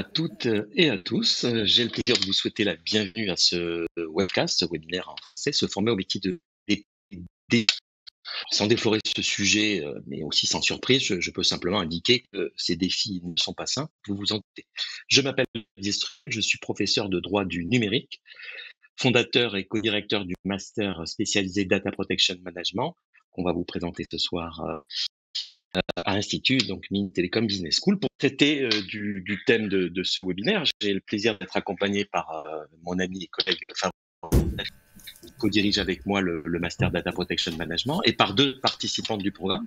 à toutes et à tous. J'ai le plaisir de vous souhaiter la bienvenue à ce webcast, ce webinaire en français, se former au métier de DP. Sans déflorer ce sujet, mais aussi sans surprise, je peux simplement indiquer que ces défis ne sont pas simples, vous vous en doutez. Je m'appelle Distru, je suis professeur de droit du numérique, fondateur et co-directeur du master spécialisé Data Protection Management, qu'on va vous présenter ce soir à Institut, donc Mines Telecom Business School. Pour traiter du thème de ce webinaire, j'ai le plaisir d'être accompagné par mon ami et collègue Fabrice, qui co-dirige avec moi le Master Data Protection Management, et par deux participantes du programme,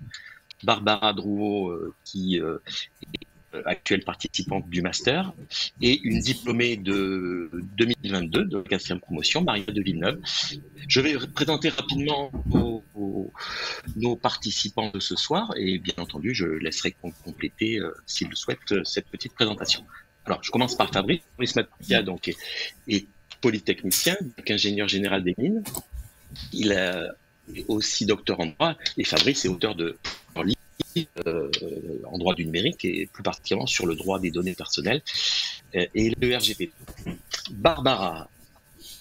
Barbara Drouot, qui est actuelle participante du Master, et une diplômée de 2022 de 4e promotion, Maria de Villeneuve. Je vais présenter rapidement nos participants de ce soir et bien entendu, je laisserai compléter, s'ils le souhaitent, cette petite présentation. Alors, je commence par Fabrice. Fabrice Matia, donc, est polytechnicien, donc ingénieur général des mines. Il est aussi docteur en droit et Fabrice est auteur de livres en droit du numérique et plus particulièrement sur le droit des données personnelles et le RGPD. Barbara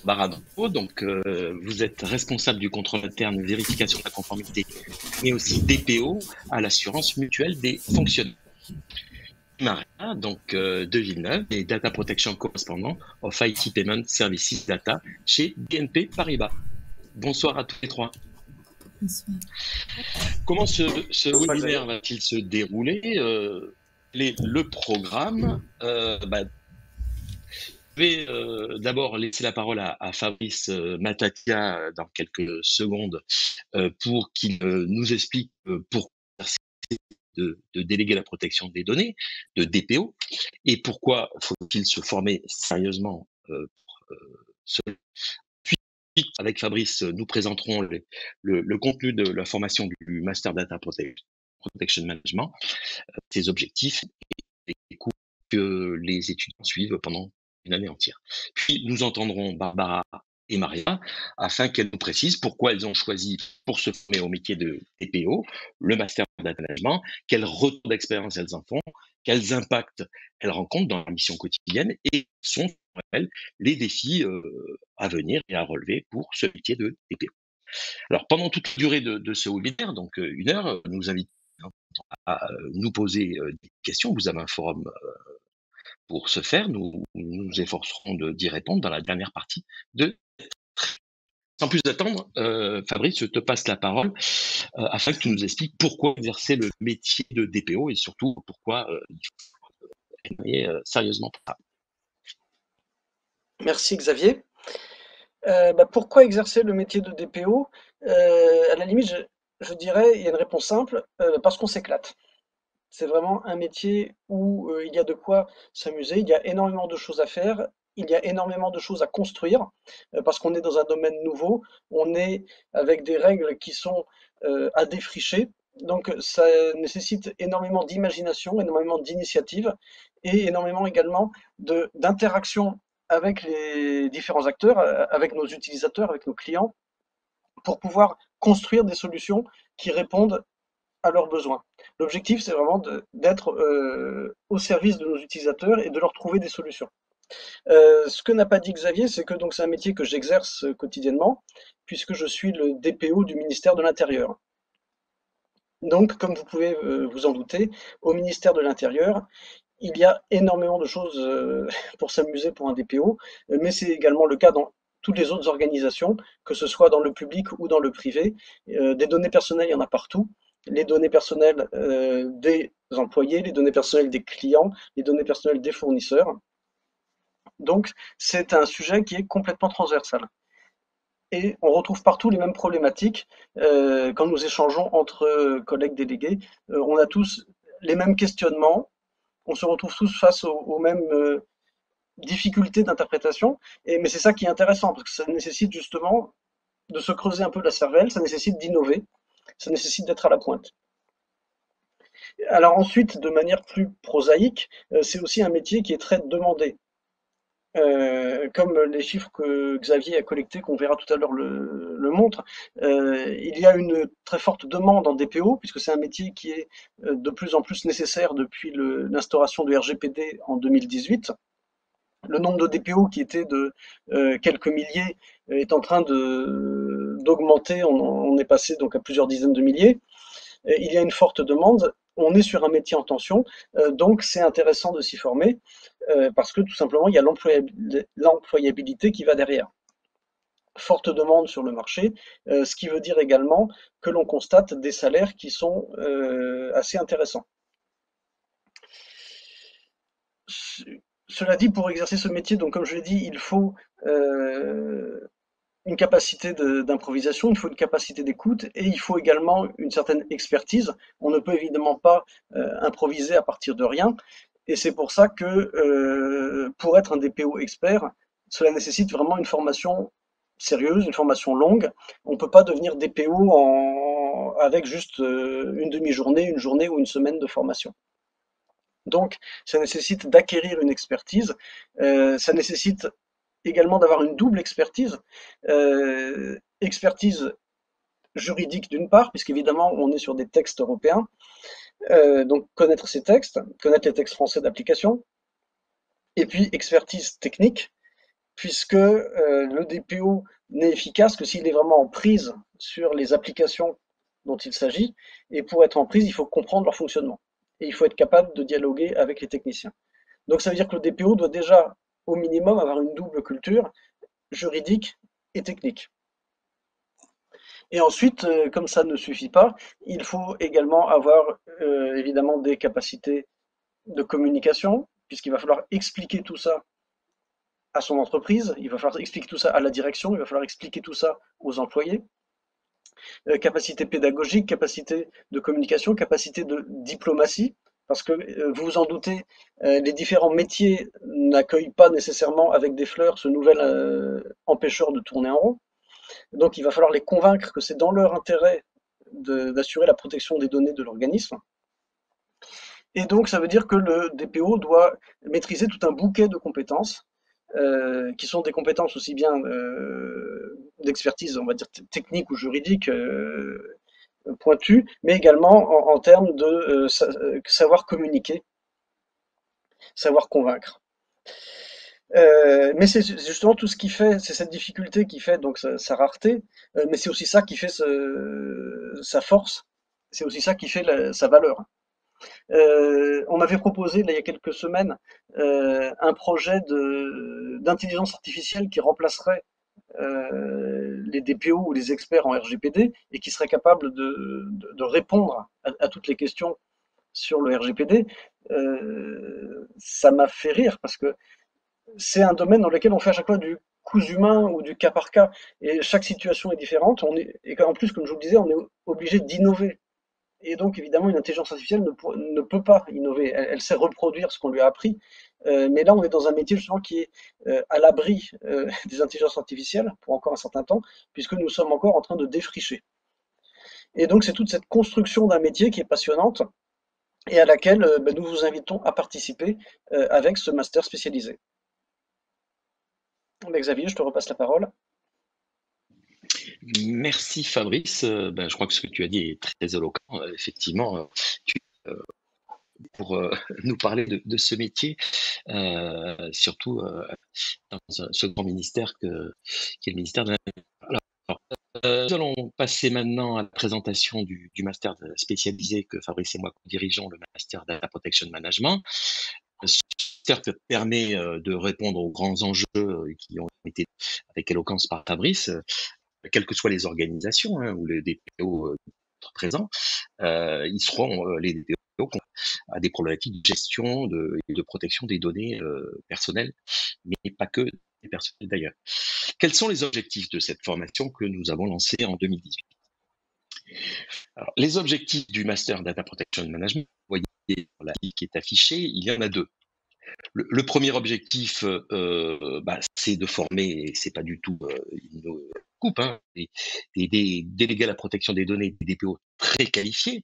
Drouot, donc vous êtes responsable du contrôle interne, vérification de la conformité, mais aussi DPO à l'assurance mutuelle des fonctionnaires. Maria, donc de Villeneuve, et Data Protection Correspondant of IT Payment Services Data chez BNP Paribas. Bonsoir à tous les trois. Bonsoir. Comment ce webinaire va-t-il se dérouler le programme je vais d'abord laisser la parole à Fabrice Matatia dans quelques secondes pour qu'il nous explique pourquoi de déléguer la protection des données, de DPO, et pourquoi faut-il se former sérieusement Puis, avec Fabrice, nous présenterons le contenu de la formation du Master Data Protection Management, ses objectifs et les cours que les étudiants suivent pendant une année entière. Puis nous entendrons Barbara et Maria afin qu'elles nous précisent pourquoi elles ont choisi pour se former au métier de DPO, le Master Data Management, quel retour d'expérience elles en font, quels impacts elles rencontrent dans la mission quotidienne et sont pour elles les défis à venir et à relever pour ce métier de DPO. Alors pendant toute la durée de ce webinaire, donc 1 heure, nous invitons à nous poser des questions. Vous avez un forum pour ce faire. Nous nous efforcerons d'y répondre dans la dernière partie de. Sans plus attendre, Fabrice, je te passe la parole afin que tu nous expliques pourquoi exercer le métier de DPO et surtout pourquoi il faut aimer sérieusement ça. Merci Xavier. Pourquoi exercer le métier de DPO? À la limite, je dirais, il y a une réponse simple, parce qu'on s'éclate. C'est vraiment un métier où il y a de quoi s'amuser, il y a énormément de choses à faire, il y a énormément de choses à construire, parce qu'on est dans un domaine nouveau, on est avec des règles qui sont à défricher, donc ça nécessite énormément d'imagination, énormément d'initiative et énormément également d'interaction avec les différents acteurs, avec nos utilisateurs, avec nos clients, pour pouvoir construire des solutions qui répondent à leurs besoins. L'objectif, c'est vraiment d'être au service de nos utilisateurs et de leur trouver des solutions. Ce que n'a pas dit Xavier, c'est que donc c'est un métier que j'exerce quotidiennement, puisque je suis le DPO du ministère de l'Intérieur. Donc, comme vous pouvez vous en douter, au ministère de l'Intérieur, il y a énormément de choses pour s'amuser pour un DPO, mais c'est également le cas dans toutes les autres organisations, que ce soit dans le public ou dans le privé. Des données personnelles, il y en a partout. Les données personnelles des employés, les données personnelles des clients, les données personnelles des fournisseurs. Donc, c'est un sujet qui est complètement transversal. Et on retrouve partout les mêmes problématiques quand nous échangeons entre collègues délégués. On a tous les mêmes questionnements, on se retrouve tous face aux mêmes difficultés d'interprétation, mais c'est ça qui est intéressant, parce que ça nécessite justement de se creuser un peu la cervelle, ça nécessite d'innover, ça nécessite d'être à la pointe. Alors ensuite, de manière plus prosaïque, c'est aussi un métier qui est très demandé. comme les chiffres que Xavier a collectés, qu'on verra tout à l'heure le montrent, il y a une très forte demande en DPO, puisque c'est un métier qui est de plus en plus nécessaire depuis l'instauration du RGPD en 2018. Le nombre de DPO qui était de quelques milliers est en train d'augmenter. On est passé donc à plusieurs dizaines de milliers. Il y a une forte demande. On est sur un métier en tension, donc c'est intéressant de s'y former parce que tout simplement il y a l'employabilité qui va derrière. Forte demande sur le marché, ce qui veut dire également que l'on constate des salaires qui sont assez intéressants. Cela dit, pour exercer ce métier, donc comme je l'ai dit, il faut une capacité d'improvisation, il faut une capacité d'écoute et il faut également une certaine expertise. On ne peut évidemment pas improviser à partir de rien. Et c'est pour ça que pour être un DPO expert, cela nécessite vraiment une formation sérieuse, une formation longue. On ne peut pas devenir DPO avec juste une demi-journée, une journée ou une semaine de formation. Donc, ça nécessite d'acquérir une expertise, ça nécessite également d'avoir une double expertise, expertise juridique d'une part, puisqu'évidemment on est sur des textes européens, donc connaître ces textes, connaître les textes français d'application, et puis expertise technique, puisque le DPO n'est efficace que s'il est vraiment en prise sur les applications dont il s'agit, et pour être en prise, il faut comprendre leur fonctionnement, et il faut être capable de dialoguer avec les techniciens. Donc ça veut dire que le DPO doit déjà, au minimum, avoir une double culture, juridique et technique. Et ensuite, comme ça ne suffit pas, il faut également avoir évidemment des capacités de communication, puisqu'il va falloir expliquer tout ça à son entreprise, il va falloir expliquer tout ça à la direction, il va falloir expliquer tout ça aux employés. Capacité pédagogique, capacité de communication, capacité de diplomatie, parce que vous vous en doutez, les différents métiers n'accueillent pas nécessairement avec des fleurs ce nouvel empêcheur de tourner en rond. Donc il va falloir les convaincre que c'est dans leur intérêt d'assurer la protection des données de l'organisme. Et donc ça veut dire que le DPO doit maîtriser tout un bouquet de compétences, qui sont des compétences aussi bien d'expertise, on va dire technique ou juridique, pointues, mais également en termes de savoir communiquer, savoir convaincre. Mais c'est justement tout ce qui fait, c'est cette difficulté qui fait donc sa rareté, mais c'est aussi ça qui fait sa force, c'est aussi ça qui fait sa valeur. On m'avait proposé, là, il y a quelques semaines, un projet d'intelligence artificielle qui remplacerait les DPO ou les experts en RGPD et qui serait capable de répondre à toutes les questions sur le RGPD. Ça m'a fait rire parce que c'est un domaine dans lequel on fait à chaque fois du cousu humain ou du cas par cas, et chaque situation est différente. Et en plus, comme je vous le disais, on est obligé d'innover. Et donc, évidemment, une intelligence artificielle ne peut pas innover. Elle sait reproduire ce qu'on lui a appris. Mais là, on est dans un métier justement qui est à l'abri des intelligences artificielles pour encore un certain temps, puisque nous sommes encore en train de défricher. Et donc, c'est toute cette construction d'un métier qui est passionnante et à laquelle nous vous invitons à participer avec ce master spécialisé. Xavier, je te repasse la parole. Merci Fabrice. Je crois que ce que tu as dit est très éloquent. Effectivement, pour nous parler de ce métier, surtout dans ce grand ministère qui est le ministère de la... Alors, nous allons passer maintenant à la présentation du master spécialisé que Fabrice et moi dirigeons, le master Data Protection Management. Ce master permet de répondre aux grands enjeux qui ont été avec éloquence par Fabrice, quelles que soient les organisations ou les DPO présents, ils seront les DPO à des problématiques de gestion et de protection des données personnelles, mais pas que des personnels d'ailleurs. Quels sont les objectifs de cette formation que nous avons lancée en 2018? Alors, les objectifs du Master Data Protection Management, vous voyez la ligne qui est affichée, il y en a deux. Le premier objectif, c'est de former, et c'est pas du tout une coupe, des délégués à la protection des données, des DPO très qualifiés,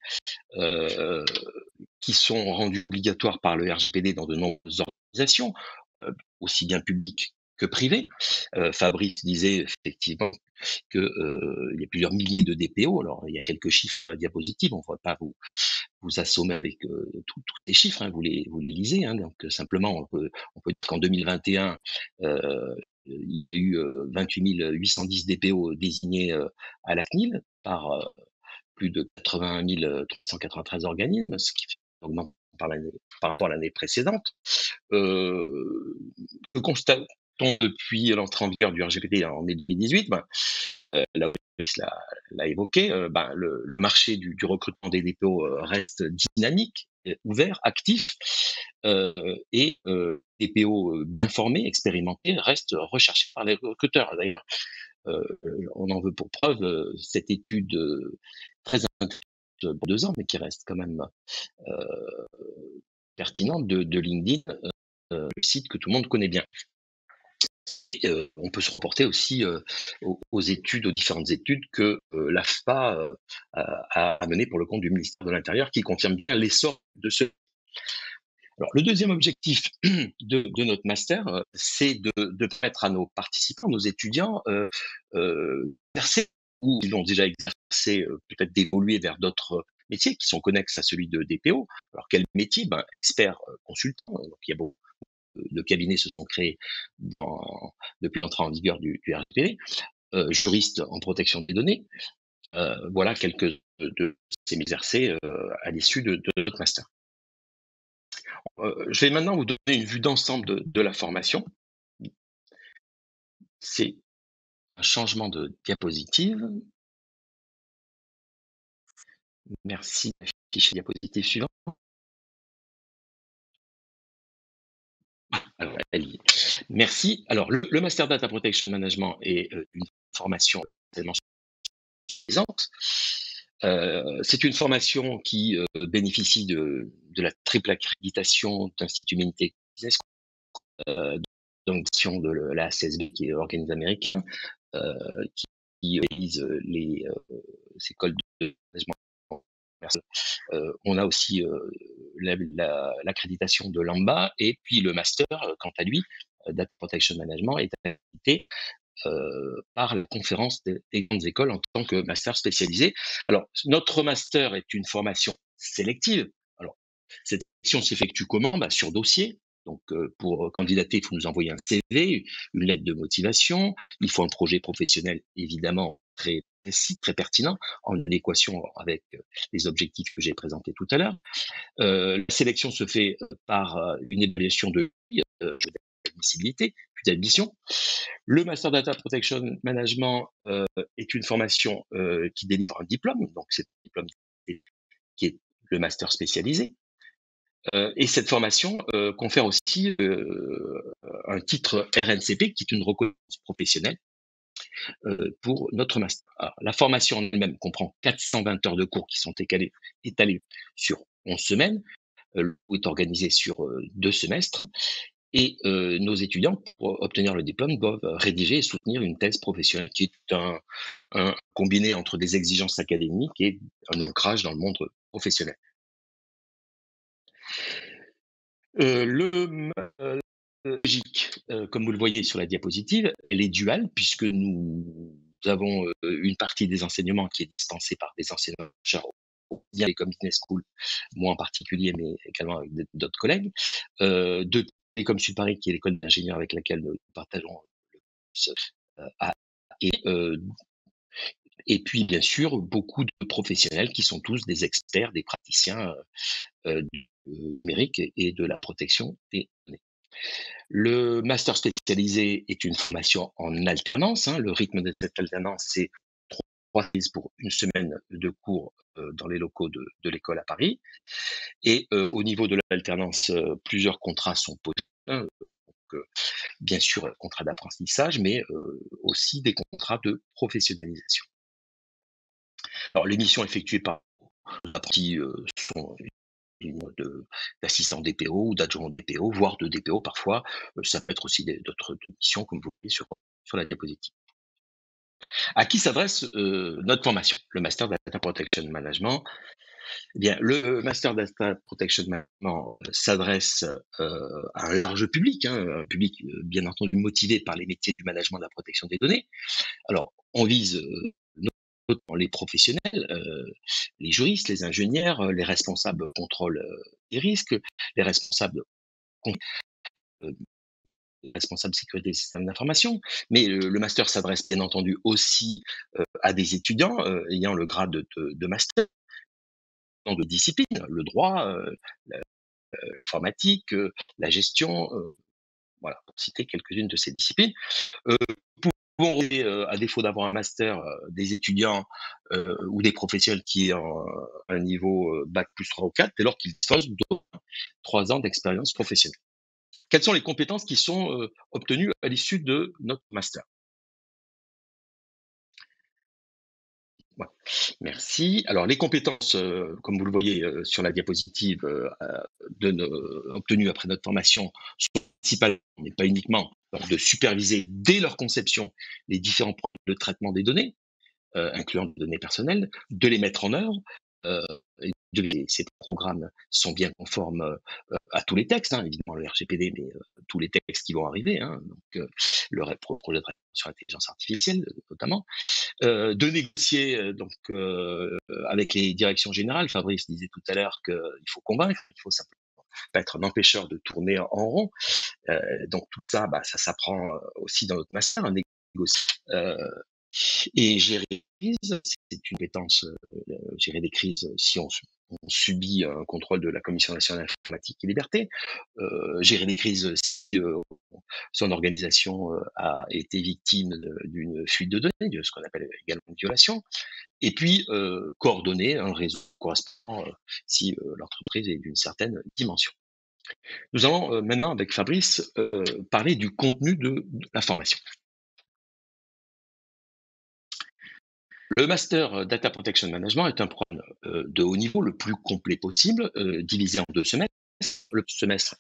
qui sont rendus obligatoires par le RGPD dans de nombreuses organisations. aussi bien publics que privés. Fabrice disait effectivement que, il y a plusieurs milliers de DPO. Alors il y a quelques chiffres à la diapositive, on ne va pas vous assommer avec, tous les chiffres, hein, vous les lisez, hein, donc simplement on peut dire qu'en 2021, il y a eu, 28 810 DPO désignés, à la CNIL par, plus de 81 393 organismes, ce qui fait une augmentation par rapport à l'année précédente. Que constatons depuis l'entrée en vigueur du RGPD en mai 2018? Là aussi l'a évoqué, le marché du recrutement des DPO, reste dynamique, ouvert, actif, et DPO, bien formés, expérimentés, restent recherchés par les recruteurs. D'ailleurs, heu, on en veut pour preuve, cette étude, très intéressante pour 2 ans, mais qui reste quand même, heu, pertinente de LinkedIn, le site que tout le monde connaît bien. Et on peut se reporter aussi, aux études, aux différentes études que, l'AFPA, a menées pour le compte du ministère de l'Intérieur, qui confirment bien l'essor de ce. Alors le deuxième objectif de notre master, c'est de permettre à nos participants, nos étudiants, d'exercer ou ils l'ont déjà exercé, peut-être d'évoluer vers d'autres métiers qui sont connexes à celui de DPO. Alors quel métier? Expert, consultant, donc il y a beaucoup de cabinets se sont créés depuis l'entrée en vigueur du RGPD, juriste en protection des données. Voilà quelques de ces exercés à l'issue de notre master. Je vais maintenant vous donner une vue d'ensemble de la formation. C'est un changement de diapositive. Merci d'afficher la diapositive suivante. Alors, elle y est. Merci. Alors, le Master Data Protection Management est une formation tellement suffisante. C'est une formation qui bénéficie de la triple accréditation d'Institut Minté Business, donc de la CSB, qui est l'organisme américain, euh, qui réalise les écoles de management. On a aussi l'accréditation de l'AMBA, et puis le master, quant à lui, Data Protection Management, est accrédité par la conférence des grandes écoles en tant que master spécialisé. Alors, notre master est une formation sélective. Alors, cette sélection s'effectue comment? Sur dossier. Donc, pour candidater, il faut nous envoyer un CV, une lettre de motivation. Il faut un projet professionnel, évidemment, très précis, très pertinent, en adéquation avec les objectifs que j'ai présentés tout à l'heure. La sélection se fait par une évaluation de admissibilité, puis d'admission. Le Master Data Protection Management est une formation qui délivre un diplôme, donc c'est un diplôme qui est le master spécialisé. Et cette formation confère aussi un titre RNCP, qui est une reconnaissance professionnelle pour notre master. Alors, la formation en elle-même comprend 420 heures de cours qui sont étalées sur 11 semaines. Le cours est organisé sur 2 semestres. Et nos étudiants, pour obtenir le diplôme, doivent rédiger et soutenir une thèse professionnelle, qui est un combiné entre des exigences académiques et un ancrage dans le monde professionnel. Le logique, comme vous le voyez sur la diapositive, elle est duale, puisque nous avons une partie des enseignements qui est dispensée par des enseignants-chercheurs, bien comme Business School, moi en particulier, mais également avec d'autres collègues. De Télécom Sud Paris, qui est l'école d'ingénieurs avec laquelle nous partageons à et et puis bien sûr, beaucoup de professionnels qui sont tous des experts, des praticiens, du numérique et de la protection des données. Le master spécialisé est une formation en alternance, hein. Le rythme de cette alternance, c'est 3 prises pour 1 semaine de cours, dans les locaux de l'école à Paris. Et au niveau de l'alternance, plusieurs contrats sont possibles, hein, donc bien sûr, contrat d'apprentissage, mais aussi des contrats de professionnalisation. Alors les missions effectuées par l'apprenti sont d'assistant DPO ou d'adjoint DPO, voire de DPO parfois. Ça peut être aussi d'autres missions, comme vous voyez sur la diapositive. À qui s'adresse notre formation? Le Master Data Protection Management Eh bien, le Master Data Protection maintenant s'adresse à un large public, hein, un public bien entendu motivé par les métiers du management de la protection des données. Alors, on vise notamment les professionnels, les juristes, les ingénieurs, les responsables contrôle des risques, les responsables euh, responsables sécurité des systèmes d'information. Mais le master s'adresse bien entendu aussi à des étudiants ayant le grade de master dans de disciplines, le droit, l'informatique, la gestion, voilà, pour citer quelques-unes de ces disciplines. Nous pouvons recruter, à défaut d'avoir un master, des étudiants ou des professionnels qui ont un niveau bac plus 3 ou 4 dès lors qu'ils disposent de 3 ans d'expérience professionnelle. Quelles sont les compétences qui sont obtenues à l'issue de notre master? Voilà. Merci. Alors les compétences, comme vous le voyez sur la diapositive, obtenues après notre formation sont principalement, mais pas uniquement, de superviser dès leur conception les différents problèmes de traitement des données, incluant des données personnelles, de les mettre en œuvre, heu, et ces programmes sont bien conformes, à tous les textes, hein, évidemment le RGPD, mais tous les textes qui vont arriver, hein, donc le projet de réforme sur l'intelligence artificielle, notamment. De négocier donc avec les directions générales. Fabrice disait tout à l'heure qu'il faut convaincre, il faut simplement pas être un empêcheur de tourner en rond. Donc tout ça, bah, ça s'apprend aussi dans notre master, à négocier. Et gérer des crises, c'est une compétence, gérer des crises si on subit un contrôle de la Commission nationale informatique et liberté. Gérer des crises si son organisation a été victime d'une fuite de données, de ce qu'on appelle également une violation. Et puis, coordonner un réseau correspondant si l'entreprise est d'une certaine dimension. Nous allons maintenant, avec Fabrice, parler du contenu de la formation. Le master Data Protection Management est un programme de haut niveau le plus complet possible, divisé en 2 semestres. Le semestre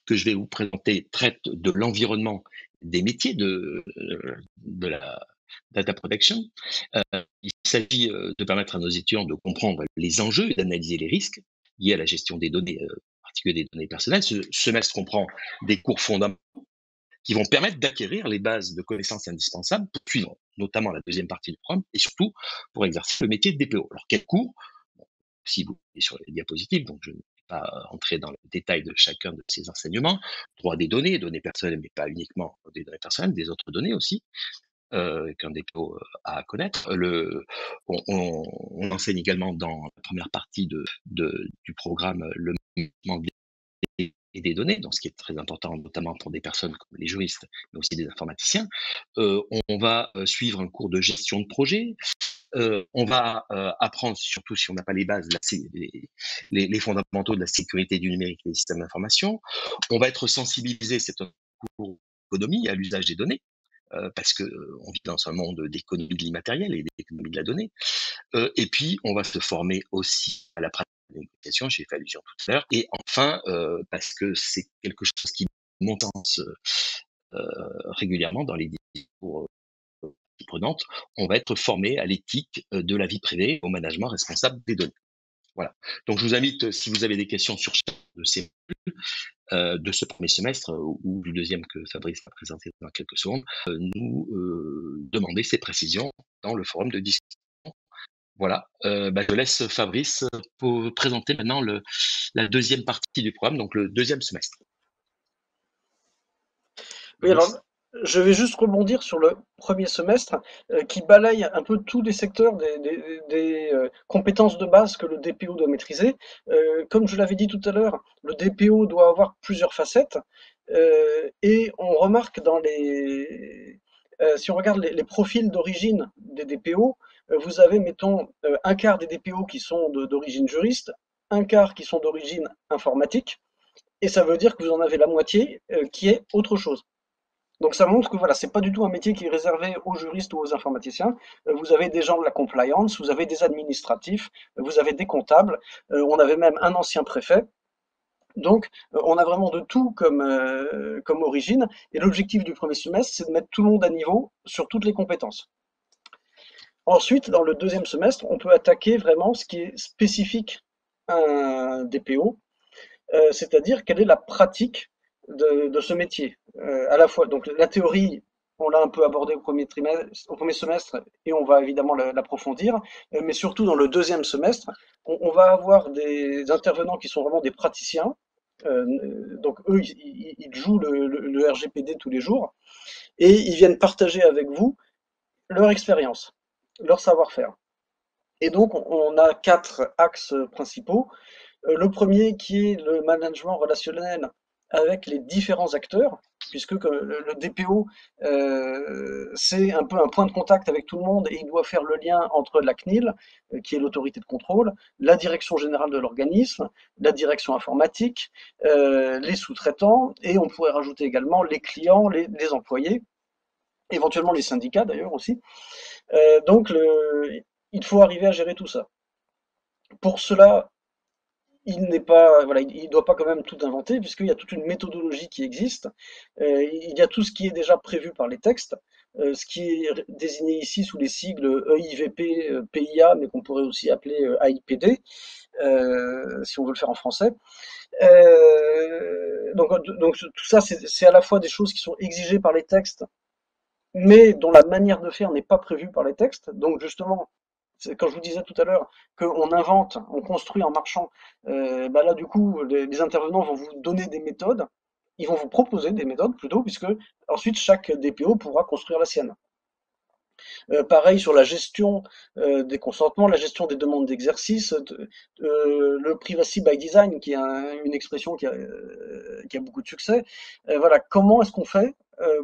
que je vais vous présenter traite de l'environnement des métiers de la data protection. Il s'agit de permettre à nos étudiants de comprendre les enjeux et d'analyser les risques liés à la gestion des données, en particulier des données personnelles. Ce semestre comprend des cours fondamentaux qui vont permettre d'acquérir les bases de connaissances indispensables pour suivre notamment la deuxième partie du programme et surtout pour exercer le métier de DPO. Alors, quels cours? Si vous voyez sur les diapositives, donc je ne vais pas entrer dans le détail de chacun de ces enseignements. Droit des données, données personnelles, mais pas uniquement des données personnelles, des autres données aussi, qu'un DPO a à connaître. On enseigne également dans la première partie du programme le management et des données, donc ce qui est très important, notamment pour des personnes comme les juristes, mais aussi des informaticiens. On va suivre un cours de gestion de projet. On va apprendre, surtout si on n'a pas les bases, les fondamentaux de la sécurité du numérique et des systèmes d'information. On va être sensibilisé, c'est un cours d'économie à l'usage des données, parce que on vit dans un monde d'économie de l'immatériel et d'économie de la donnée. Et puis, on va se former aussi à la pratique de la négociation, j'ai fait allusion tout à l'heure. Et enfin, parce que c'est quelque chose qui monte en régulièrement dans les discours prenantes, on va être formé à l'éthique de la vie privée, au management responsable des données. Voilà. Donc, je vous invite, si vous avez des questions sur chacun de ces de ce premier semestre ou du deuxième que Fabrice va présenter dans quelques secondes, nous demander ces précisions dans le forum de discussion. Voilà, bah, je laisse Fabrice pour présenter maintenant la deuxième partie du programme, donc le deuxième semestre. Oui, alors, Fabrice? je vais juste rebondir sur le premier semestre, qui balaye un peu tous les secteurs des compétences de base que le DPO doit maîtriser. Comme je l'avais dit tout à l'heure, le DPO doit avoir plusieurs facettes, et on remarque si on regarde les profils d'origine des DPO, vous avez, mettons, un quart des DPO qui sont d'origine juriste, un quart qui sont d'origine informatique, et ça veut dire que vous en avez la moitié qui est autre chose. Donc ça montre que voilà, c'est pas du tout un métier qui est réservé aux juristes ou aux informaticiens. Vous avez des gens de la compliance, vous avez des administratifs, vous avez des comptables, on avait même un ancien préfet. Donc on a vraiment de tout comme origine. Et l'objectif du premier semestre, c'est de mettre tout le monde à niveau sur toutes les compétences. Ensuite, dans le deuxième semestre, on peut attaquer vraiment ce qui est spécifique un DPO, c'est-à-dire quelle est la pratique de ce métier. À la fois, donc la théorie, on l'a un peu abordé au premier semestre, et on va évidemment l'approfondir, mais surtout dans le deuxième semestre, on va avoir des intervenants qui sont vraiment des praticiens. Donc eux, ils jouent le RGPD tous les jours, et ils viennent partager avec vous leur expérience, leur savoir-faire. Et donc, on a quatre axes principaux. Le premier qui est le management relationnel avec les différents acteurs, puisque le DPO, c'est un peu un point de contact avec tout le monde et il doit faire le lien entre la CNIL, qui est l'autorité de contrôle, la direction générale de l'organisme, la direction informatique, les sous-traitants, et on pourrait rajouter également les clients, les employés, éventuellement les syndicats d'ailleurs aussi. Donc, il faut arriver à gérer tout ça. Pour cela, il n'est pas, voilà, il doit pas quand même tout inventer, puisqu'il y a toute une méthodologie qui existe. Il y a tout ce qui est déjà prévu par les textes, ce qui est désigné ici sous les sigles EIVP, PIA, mais qu'on pourrait aussi appeler AIPD, si on veut le faire en français. Donc tout ça, c'est à la fois des choses qui sont exigées par les textes, mais dont la manière de faire n'est pas prévue par les textes. Donc justement, quand je vous disais tout à l'heure qu'on invente, on construit en marchant, bah là du coup, les intervenants vont vous donner des méthodes, ils vont vous proposer des méthodes plutôt, puisque ensuite chaque DPO pourra construire la sienne. Pareil sur la gestion des consentements, la gestion des demandes d'exercice, le privacy by design, qui est une expression qui a beaucoup de succès. Voilà, comment est-ce qu'on fait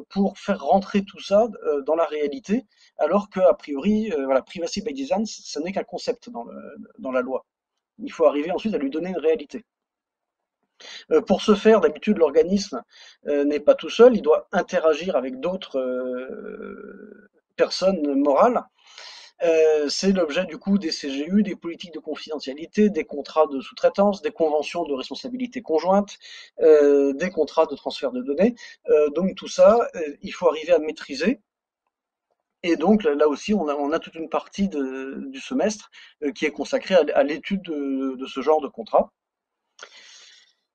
pour faire rentrer tout ça dans la réalité, alors qu'a priori, voilà, privacy by design, ce n'est qu'un concept dans la loi. Il faut arriver ensuite à lui donner une réalité. Pour ce faire, d'habitude, l'organisme n'est pas tout seul, il doit interagir avec d'autres personnes morales. C'est l'objet du coup des CGU, des politiques de confidentialité, des contrats de sous-traitance, des conventions de responsabilité conjointe, des contrats de transfert de données. Donc tout ça, il faut arriver à maîtriser. Et donc là aussi, on a toute une partie du semestre qui est consacrée à l'étude de ce genre de contrat.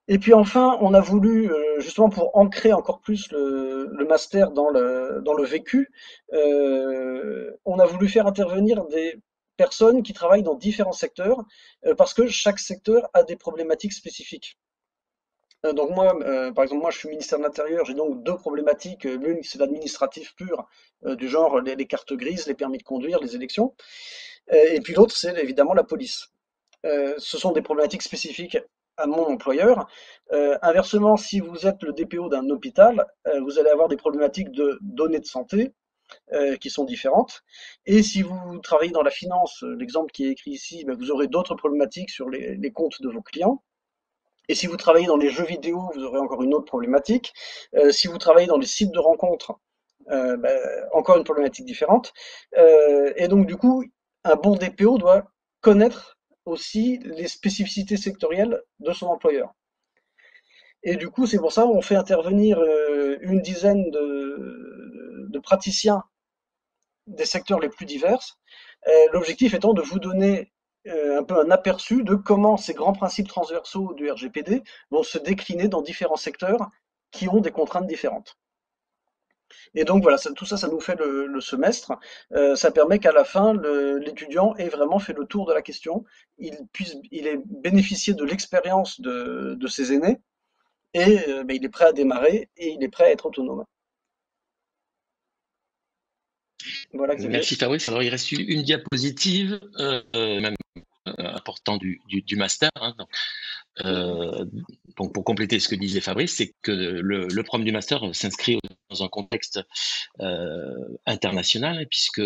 Et puis enfin, on a voulu, justement pour ancrer encore plus le master dans le vécu, on a voulu faire intervenir des personnes qui travaillent dans différents secteurs, parce que chaque secteur a des problématiques spécifiques. Donc moi, par exemple, moi je suis ministère de l'Intérieur, j'ai donc deux problématiques. L'une c'est l'administratif pur, du genre les cartes grises, les permis de conduire, les élections. Et puis l'autre c'est évidemment la police. Ce sont des problématiques spécifiques à mon employeur. Inversement, si vous êtes le DPO d'un hôpital, vous allez avoir des problématiques de données de santé qui sont différentes. Et si vous travaillez dans la finance, l'exemple qui est écrit ici, ben, vous aurez d'autres problématiques sur les comptes de vos clients. Et si vous travaillez dans les jeux vidéo, vous aurez encore une autre problématique. Si vous travaillez dans les sites de rencontres, ben, encore une problématique différente. Et donc du coup, un bon DPO doit connaître aussi les spécificités sectorielles de son employeur. Et du coup, c'est pour ça qu'on fait intervenir une dizaine de praticiens des secteurs les plus divers. L'objectif étant de vous donner un peu un aperçu de comment ces grands principes transversaux du RGPD vont se décliner dans différents secteurs qui ont des contraintes différentes. Et donc voilà, tout ça, ça nous fait le semestre. Ça permet qu'à la fin, l'étudiant ait vraiment fait le tour de la question, il ait bénéficié de l'expérience de ses aînés, et ben, il est prêt à démarrer, et il est prêt à être autonome. Voilà, Xavier. Merci Fabrice. Alors il reste une diapositive, même important du master. Hein. Donc pour compléter ce que disait Fabrice, c'est que le programme du master s'inscrit dans un contexte international, puisque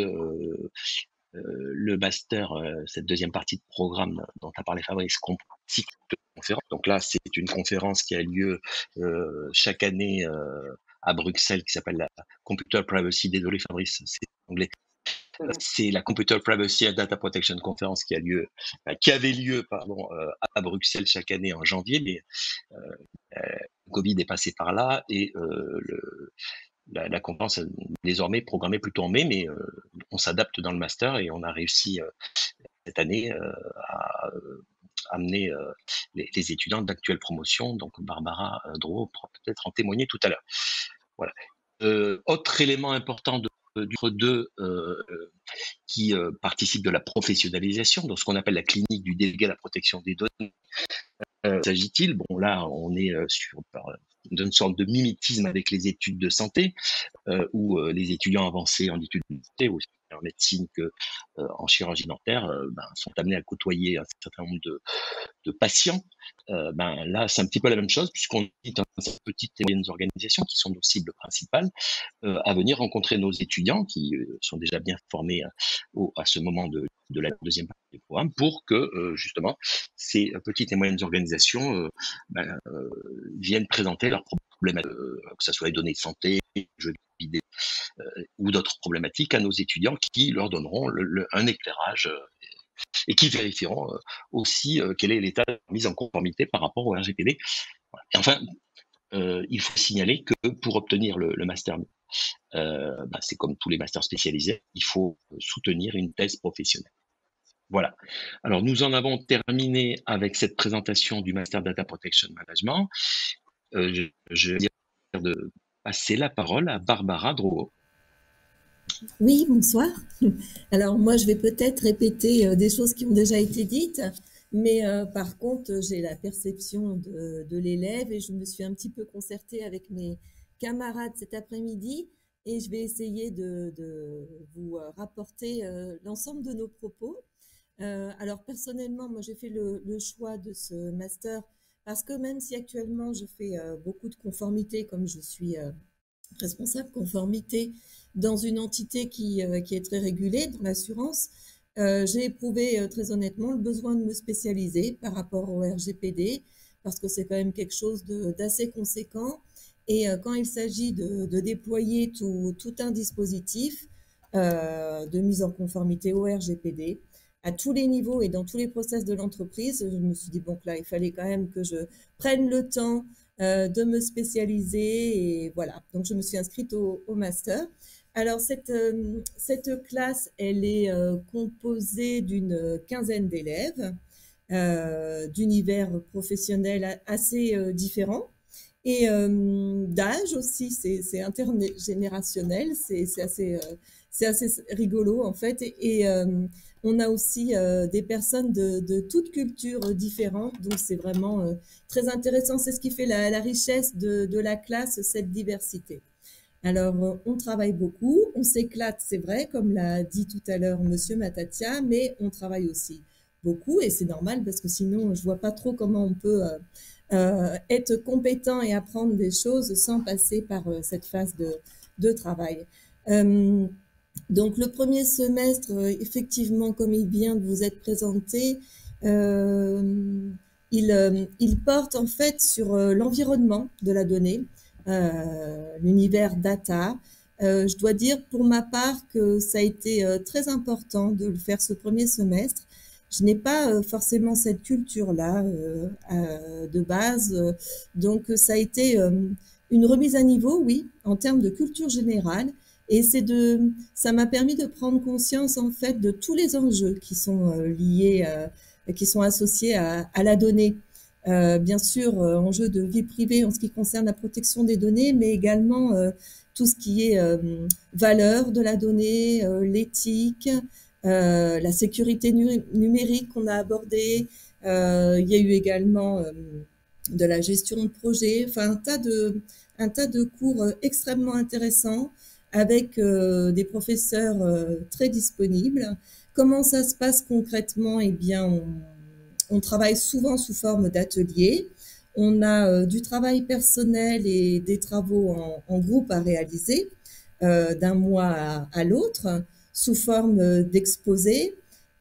le master, cette deuxième partie de programme dont a parlé Fabrice, comprend 6 conférences. Donc là, c'est une conférence qui a lieu chaque année à Bruxelles, qui s'appelle la Computer Privacy. Désolé Fabrice, c'est anglais. C'est la Computer Privacy and Data Protection Conference qui avait lieu à Bruxelles chaque année en janvier, mais le Covid est passé par là, et la conférence est désormais programmée plutôt en mai, mais on s'adapte dans le master, et on a réussi cette année amener les étudiants d'actuelle promotion. Donc Barbara Drouot pourra peut-être en témoigner tout à l'heure. Voilà. Autre élément important du 2 qui participe de la professionnalisation, dans ce qu'on appelle la clinique du délégué à la protection des données. S'agit-il? Bon, là, on est sur d'une sorte de mimétisme avec les études de santé, où les étudiants avancés en études de santé, aussi en médecine que en chirurgie dentaire, sont amenés à côtoyer un certain nombre de patients. Là, c'est un petit peu la même chose, puisqu'on est dans ces petites et moyennes organisations qui sont nos cibles principales, à venir rencontrer nos étudiants qui sont déjà bien formés à ce moment de la deuxième partie du programme, pour que justement ces petites et moyennes organisations viennent présenter leurs problèmes, que ce soit les données de santé, les jeux vidéo ou d'autres problématiques à nos étudiants, qui leur donneront un éclairage et qui vérifieront aussi quel est l'état de mise en conformité par rapport au RGPD. Voilà. Et enfin, il faut signaler que pour obtenir le master, c'est comme tous les masters spécialisés, il faut soutenir une thèse professionnelle. Voilà. Alors, nous en avons terminé avec cette présentation du Master Data Protection Management. Je vais de passer la parole à Barbara Drouot. Oui, bonsoir. Alors moi, je vais peut-être répéter des choses qui ont déjà été dites, mais par contre, j'ai la perception de l'élève et je me suis un petit peu concertée avec mes camarades cet après-midi et je vais essayer de vous rapporter l'ensemble de nos propos. Alors personnellement, moi j'ai fait le choix de ce master parce que même si actuellement je fais beaucoup de conformité, comme je suis responsable conformité dans une entité qui est très régulée dans l'assurance, j'ai éprouvé très honnêtement le besoin de me spécialiser par rapport au RGPD parce que c'est quand même quelque chose d'assez conséquent. Et quand il s'agit de déployer tout un dispositif de mise en conformité au RGPD, à tous les niveaux et dans tous les process de l'entreprise, je me suis dit, bon, que là, il fallait quand même que je prenne le temps de me spécialiser et voilà. Donc, je me suis inscrite au master. Alors, cette classe, elle est composée d'une quinzaine d'élèves d'univers professionnels assez différents et d'âge aussi, c'est intergénérationnel, c'est assez rigolo en fait. Et on a aussi des personnes de toutes cultures différentes, donc c'est vraiment très intéressant. C'est ce qui fait la richesse de la classe, cette diversité. Alors, on travaille beaucoup, on s'éclate, c'est vrai, comme l'a dit tout à l'heure Monsieur Matatia, mais on travaille aussi beaucoup et c'est normal parce que sinon, je vois pas trop comment on peut être compétent et apprendre des choses sans passer par cette phase de travail. Donc, le premier semestre, effectivement, comme il vient de vous être présenté, il porte en fait sur l'environnement de la donnée, l'univers data. Je dois dire pour ma part que ça a été très important de le faire ce premier semestre. Je n'ai pas forcément cette culture-là de base, donc ça a été une remise à niveau, oui, en termes de culture générale. Et ça m'a permis de prendre conscience en fait de tous les enjeux qui sont liés, qui sont associés à la donnée. Bien sûr, enjeux de vie privée en ce qui concerne la protection des données, mais également tout ce qui est valeur de la donnée, l'éthique, la sécurité numérique qu'on a abordée. Il y a eu également de la gestion de projet, enfin un tas de cours extrêmement intéressants avec des professeurs très disponibles. Comment ça se passe concrètement? Eh bien, on travaille souvent sous forme d'ateliers. On a du travail personnel et des travaux en groupe à réaliser d'un mois à l'autre sous forme d'exposés.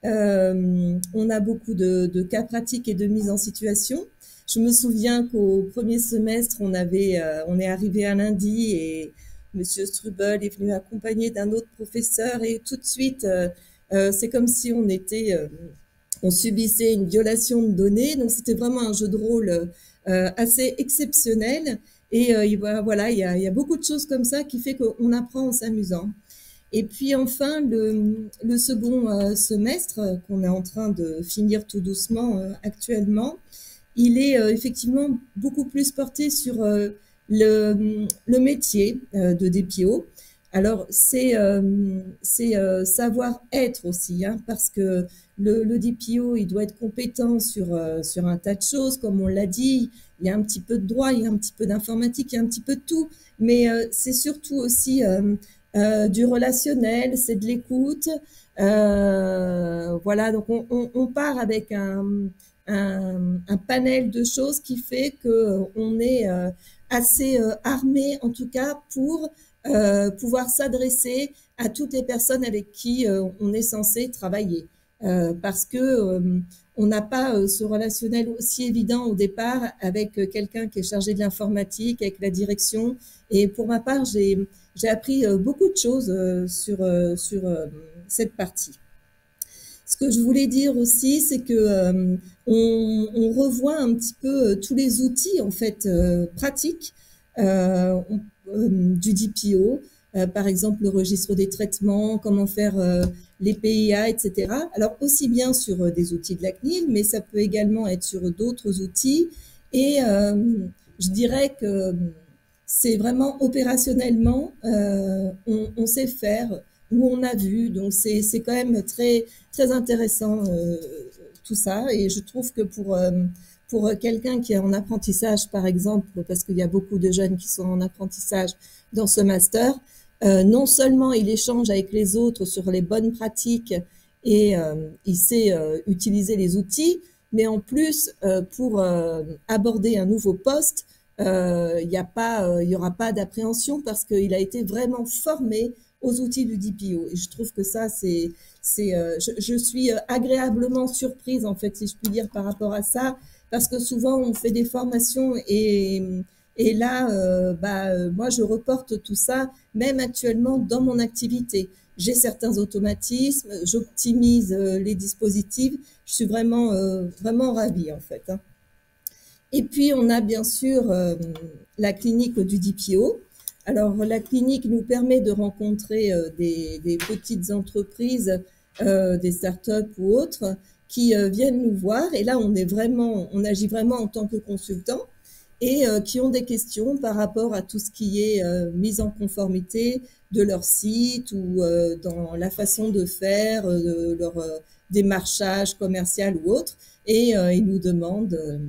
On a beaucoup de cas pratiques et de mise en situation. Je me souviens qu'au premier semestre, on est arrivé un lundi et Monsieur Strubel est venu accompagné d'un autre professeur et tout de suite, c'est comme si on subissait une violation de données. Donc, c'était vraiment un jeu de rôle assez exceptionnel. Et voilà, il y a beaucoup de choses comme ça qui fait qu'on apprend en s'amusant. Et puis enfin, le second semestre qu'on est en train de finir tout doucement actuellement, il est effectivement beaucoup plus porté sur le métier de DPO. Alors, c'est savoir-être aussi, hein, parce que le DPO, il doit être compétent sur un tas de choses, comme on l'a dit. Il y a un petit peu de droit, il y a un petit peu d'informatique, il y a un petit peu de tout. Mais c'est surtout aussi du relationnel, c'est de l'écoute. Voilà, donc on part avec un panel de choses qui fait qu'on est assez armé, en tout cas, pour pouvoir s'adresser à toutes les personnes avec qui on est censé travailler. Parce que on n'a pas ce relationnel aussi évident au départ avec quelqu'un qui est chargé de l'informatique, avec la direction. Et pour ma part, j'ai appris beaucoup de choses sur cette partie. Ce que je voulais dire aussi, c'est que on revoit un petit peu tous les outils en fait pratiques du DPO. Par exemple, le registre des traitements, comment faire les PIA, etc. Alors aussi bien sur des outils de la CNIL, mais ça peut également être sur d'autres outils. Et je dirais que c'est vraiment opérationnellement, on sait faire où on a vu. Donc c'est quand même très intéressant tout ça. Et je trouve que pour quelqu'un qui est en apprentissage, par exemple, parce qu'il y a beaucoup de jeunes qui sont en apprentissage dans ce master, non seulement il échange avec les autres sur les bonnes pratiques et il sait utiliser les outils, mais en plus, pour aborder un nouveau poste, il y aura pas d'appréhension parce qu'il a été vraiment formé aux outils du DPO. Et je trouve que ça, je suis agréablement surprise, en fait, si je puis dire, par rapport à ça, parce que souvent, on fait des formations et là, moi, je reporte tout ça, même actuellement, dans mon activité. J'ai certains automatismes, j'optimise les dispositifs. Je suis vraiment ravie, en fait, hein. Et puis, on a bien sûr la clinique du DPO. Alors, la clinique nous permet de rencontrer des petites entreprises, des startups ou autres, qui viennent nous voir. Et là, on agit vraiment en tant que consultant et qui ont des questions par rapport à tout ce qui est mise en conformité de leur site ou dans la façon de faire leur démarchage commercial ou autre. Et ils nous demandent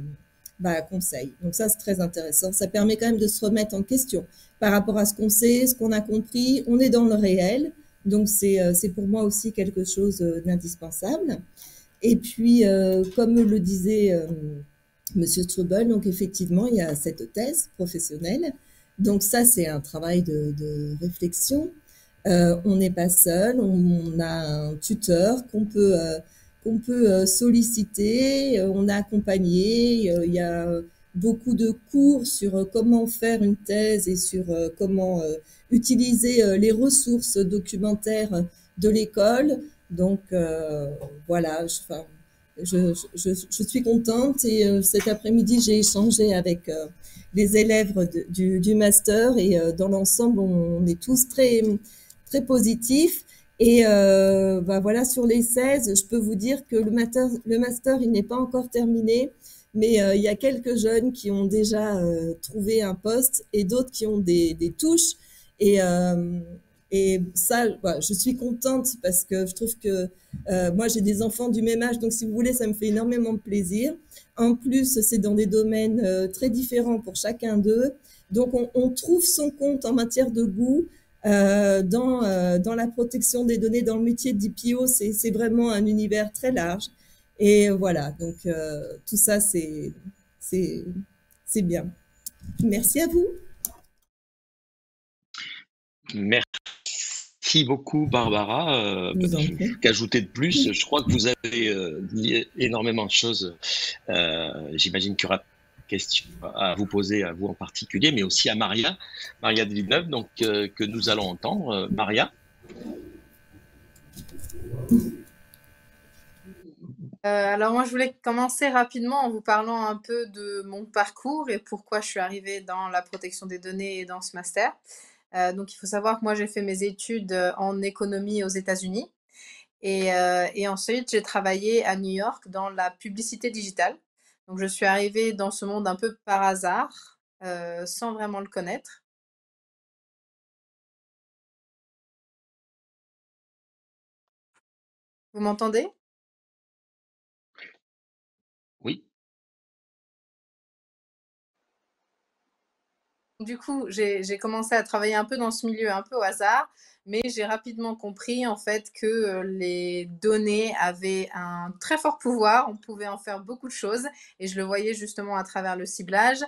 conseil. Donc ça, c'est très intéressant. Ça permet quand même de se remettre en question par rapport à ce qu'on sait, ce qu'on a compris. On est dans le réel. Donc c'est pour moi aussi quelque chose d'indispensable. Et puis, comme le disait Monsieur Strubel, donc effectivement, il y a cette thèse professionnelle. Donc ça, c'est un travail de réflexion. On n'est pas seul, on a un tuteur qu'on peut solliciter, on a accompagné, il y a beaucoup de cours sur comment faire une thèse et sur comment utiliser les ressources documentaires de l'école. Donc voilà, je suis contente et cet après-midi, j'ai échangé avec les élèves du master et dans l'ensemble, on est tous très positifs. Et voilà, sur les 16, je peux vous dire que le master il n'est pas encore terminé, mais il y a quelques jeunes qui ont déjà trouvé un poste et d'autres qui ont des touches. Et, euh, et ça, voilà, je suis contente parce que je trouve que moi, j'ai des enfants du même âge, donc si vous voulez, ça me fait énormément de plaisir. En plus, c'est dans des domaines très différents pour chacun d'eux. Donc, on trouve son compte en matière de goût dans la protection des données, dans le métier de DPO. C'est vraiment un univers très large. Et voilà, donc tout ça, c'est bien. Merci à vous. Merci beaucoup, Barbara. Qu'ajouter de plus? Je crois que vous avez dit énormément de choses. J'imagine qu'il y aura des questions à vous poser, à vous en particulier, mais aussi à Maria de Villeneuve, donc, que nous allons entendre. Maria? Alors moi, je voulais commencer rapidement en vous parlant un peu de mon parcours et pourquoi je suis arrivée dans la protection des données et dans ce master. Donc il faut savoir que moi j'ai fait mes études en économie aux États-Unis et ensuite j'ai travaillé à New York dans la publicité digitale. Donc je suis arrivée dans ce monde un peu par hasard, sans vraiment le connaître. Vous m'entendez? Oui, Du coup, j'ai commencé à travailler un peu dans ce milieu, un peu au hasard, mais j'ai rapidement compris en fait que les données avaient un très fort pouvoir, on pouvait en faire beaucoup de choses et je le voyais justement à travers le ciblage.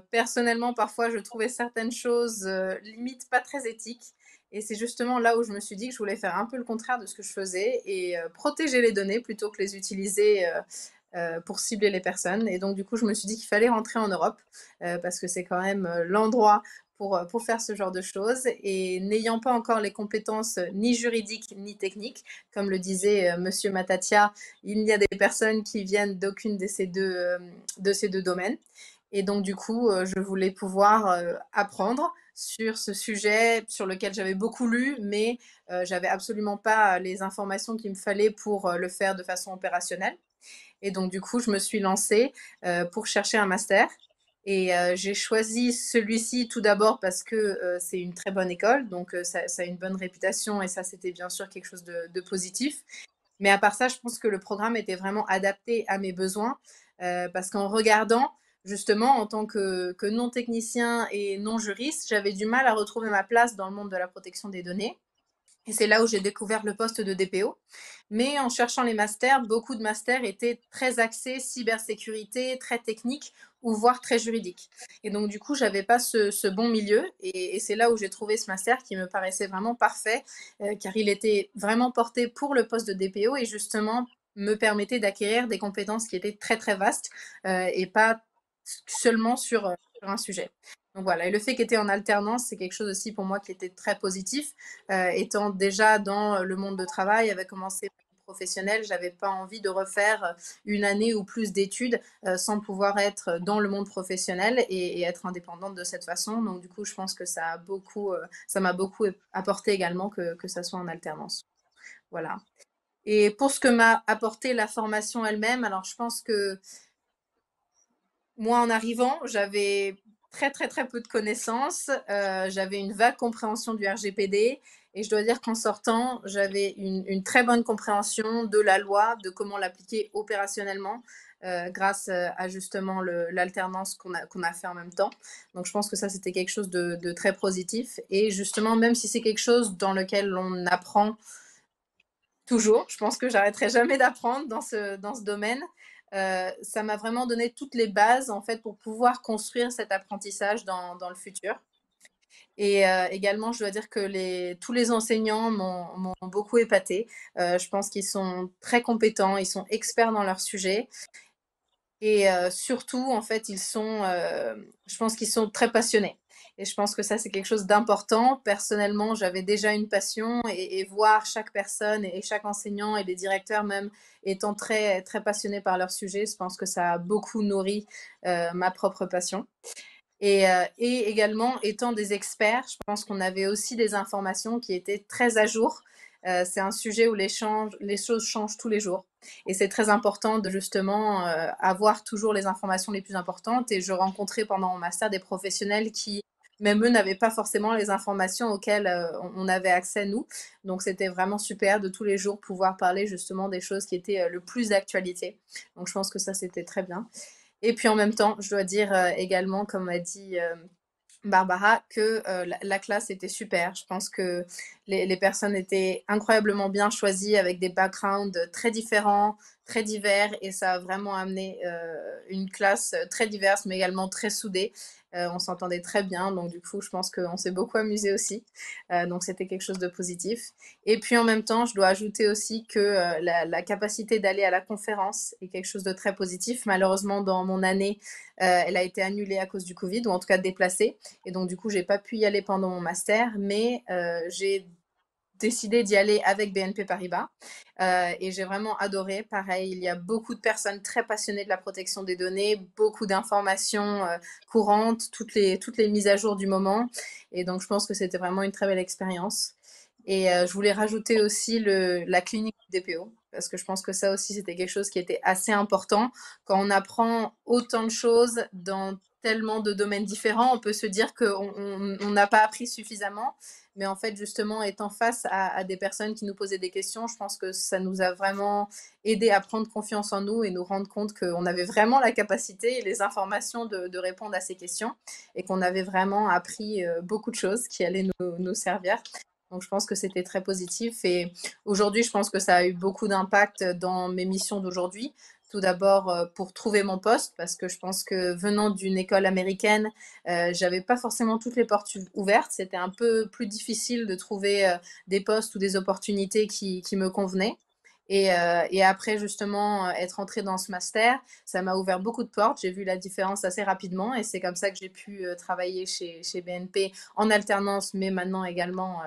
Personnellement, parfois, je trouvais certaines choses limite pas très éthiques et c'est justement là où je me suis dit que je voulais faire un peu le contraire de ce que je faisais et protéger les données plutôt que les utiliser pour cibler les personnes. Et donc, du coup, je me suis dit qu'il fallait rentrer en Europe parce que c'est quand même l'endroit pour faire ce genre de choses. Et n'ayant pas encore les compétences ni juridiques ni techniques, comme le disait Monsieur Matatia, il y a des personnes qui viennent d'aucune de ces deux domaines. Et donc, du coup, je voulais pouvoir apprendre sur ce sujet sur lequel j'avais beaucoup lu, mais j'avais absolument pas les informations qu'il me fallait pour le faire de façon opérationnelle. Et donc, du coup, je me suis lancée pour chercher un master. Et j'ai choisi celui-ci tout d'abord parce que c'est une très bonne école, donc ça a une bonne réputation et ça, c'était bien sûr quelque chose de positif. Mais à part ça, je pense que le programme était vraiment adapté à mes besoins parce qu'en regardant, justement, en tant que non technicien et non juriste, j'avais du mal à retrouver ma place dans le monde de la protection des données. Et c'est là où j'ai découvert le poste de DPO. Mais en cherchant les masters, beaucoup de masters étaient très axés cybersécurité, très techniques ou voire très juridiques. Et donc, du coup, j'avais pas ce bon milieu. Et c'est là où j'ai trouvé ce master qui me paraissait vraiment parfait, car il était vraiment porté pour le poste de DPO et justement me permettait d'acquérir des compétences qui étaient très, très vastes et pas seulement sur un sujet. Donc voilà, et le fait qu'il était en alternance, c'est quelque chose aussi pour moi qui était très positif étant déjà dans le monde de travail, avait commencé professionnel, j'avais pas envie de refaire une année ou plus d'études sans pouvoir être dans le monde professionnel et être indépendante de cette façon. Donc du coup, je pense que ça m'a beaucoup apporté également que ça soit en alternance. Voilà. Et pour ce que m'a apporté la formation elle-même, alors je pense que moi, en arrivant, j'avais très, très, très peu de connaissances. J'avais une vague compréhension du RGPD. Et je dois dire qu'en sortant, j'avais une très bonne compréhension de la loi, de comment l'appliquer opérationnellement, grâce à justement l'alternance qu'on a fait en même temps. Donc, je pense que ça, c'était quelque chose de très positif. Et justement, même si c'est quelque chose dans lequel on apprend toujours. Je pense que j'arrêterai jamais d'apprendre dans ce domaine. Ça m'a vraiment donné toutes les bases en fait pour pouvoir construire cet apprentissage dans le futur. Et également, je dois dire que tous les enseignants m'ont beaucoup épatée. Je pense qu'ils sont très compétents, ils sont experts dans leur sujet. Et surtout, en fait, je pense qu'ils sont très passionnés. Et je pense que ça, c'est quelque chose d'important. Personnellement, j'avais déjà une passion et voir chaque personne et chaque enseignant et les directeurs même étant très, très passionnés par leur sujet, je pense que ça a beaucoup nourri ma propre passion. Et également, étant des experts, je pense qu'on avait aussi des informations qui étaient très à jour. C'est un sujet où les choses changent tous les jours. Et c'est très important de justement avoir toujours les informations les plus importantes. Et je rencontrais pendant mon master des professionnels qui, même eux, n'avaient pas forcément les informations auxquelles on avait accès, nous. Donc, c'était vraiment super de tous les jours pouvoir parler justement des choses qui étaient le plus d'actualité. Donc, je pense que ça, c'était très bien. Et puis en même temps, je dois dire également, comme a dit Barbara, que la classe était super. Je pense que les personnes étaient incroyablement bien choisies avec des backgrounds très différents, très divers, et ça a vraiment amené une classe très diverse, mais également très soudée. On s'entendait très bien, donc du coup, je pense qu'on s'est beaucoup amusé aussi. Donc c'était quelque chose de positif. Et puis en même temps, je dois ajouter aussi que la capacité d'aller à la conférence est quelque chose de très positif. Malheureusement, dans mon année, elle a été annulée à cause du Covid, ou en tout cas déplacée. Et donc, du coup, j'ai pas pu y aller pendant mon master, mais j'ai décidé d'y aller avec BNP Paribas et j'ai vraiment adoré. Pareil, il y a beaucoup de personnes très passionnées de la protection des données, beaucoup d'informations courantes, toutes les mises à jour du moment. Et donc, je pense que c'était vraiment une très belle expérience. Et je voulais rajouter aussi la clinique du DPO, parce que je pense que ça aussi, c'était quelque chose qui était assez important. Quand on apprend autant de choses dans tellement de domaines différents, on peut se dire qu'on n'a pas appris suffisamment. Mais en fait, justement, étant face à des personnes qui nous posaient des questions, je pense que ça nous a vraiment aidé à prendre confiance en nous et nous rendre compte qu'on avait vraiment la capacité et les informations de répondre à ces questions et qu'on avait vraiment appris beaucoup de choses qui allaient nous servir. Donc, je pense que c'était très positif. Et aujourd'hui, je pense que ça a eu beaucoup d'impact dans mes missions d'aujourd'hui. Tout d'abord, pour trouver mon poste, parce que je pense que venant d'une école américaine, j'avais pas forcément toutes les portes ouvertes. C'était un peu plus difficile de trouver des postes ou des opportunités qui me convenaient. Et après, justement, être entrée dans ce master, ça m'a ouvert beaucoup de portes. J'ai vu la différence assez rapidement et c'est comme ça que j'ai pu travailler chez BNP en alternance, mais maintenant également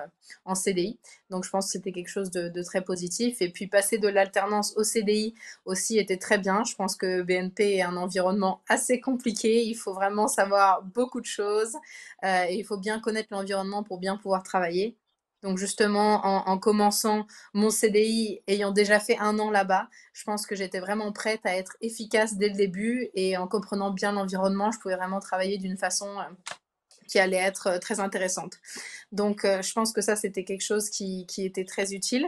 en CDI. Donc, je pense que c'était quelque chose de très positif. Et puis, passer de l'alternance au CDI aussi était très bien. Je pense que BNP est un environnement assez compliqué. Il faut vraiment savoir beaucoup de choses et il faut bien connaître l'environnement pour bien pouvoir travailler. Donc justement, en commençant mon CDI, ayant déjà fait 1 an là-bas, je pense que j'étais vraiment prête à être efficace dès le début et en comprenant bien l'environnement, je pouvais vraiment travailler d'une façon qui allait être très intéressante. Donc, je pense que ça, c'était quelque chose qui était très utile.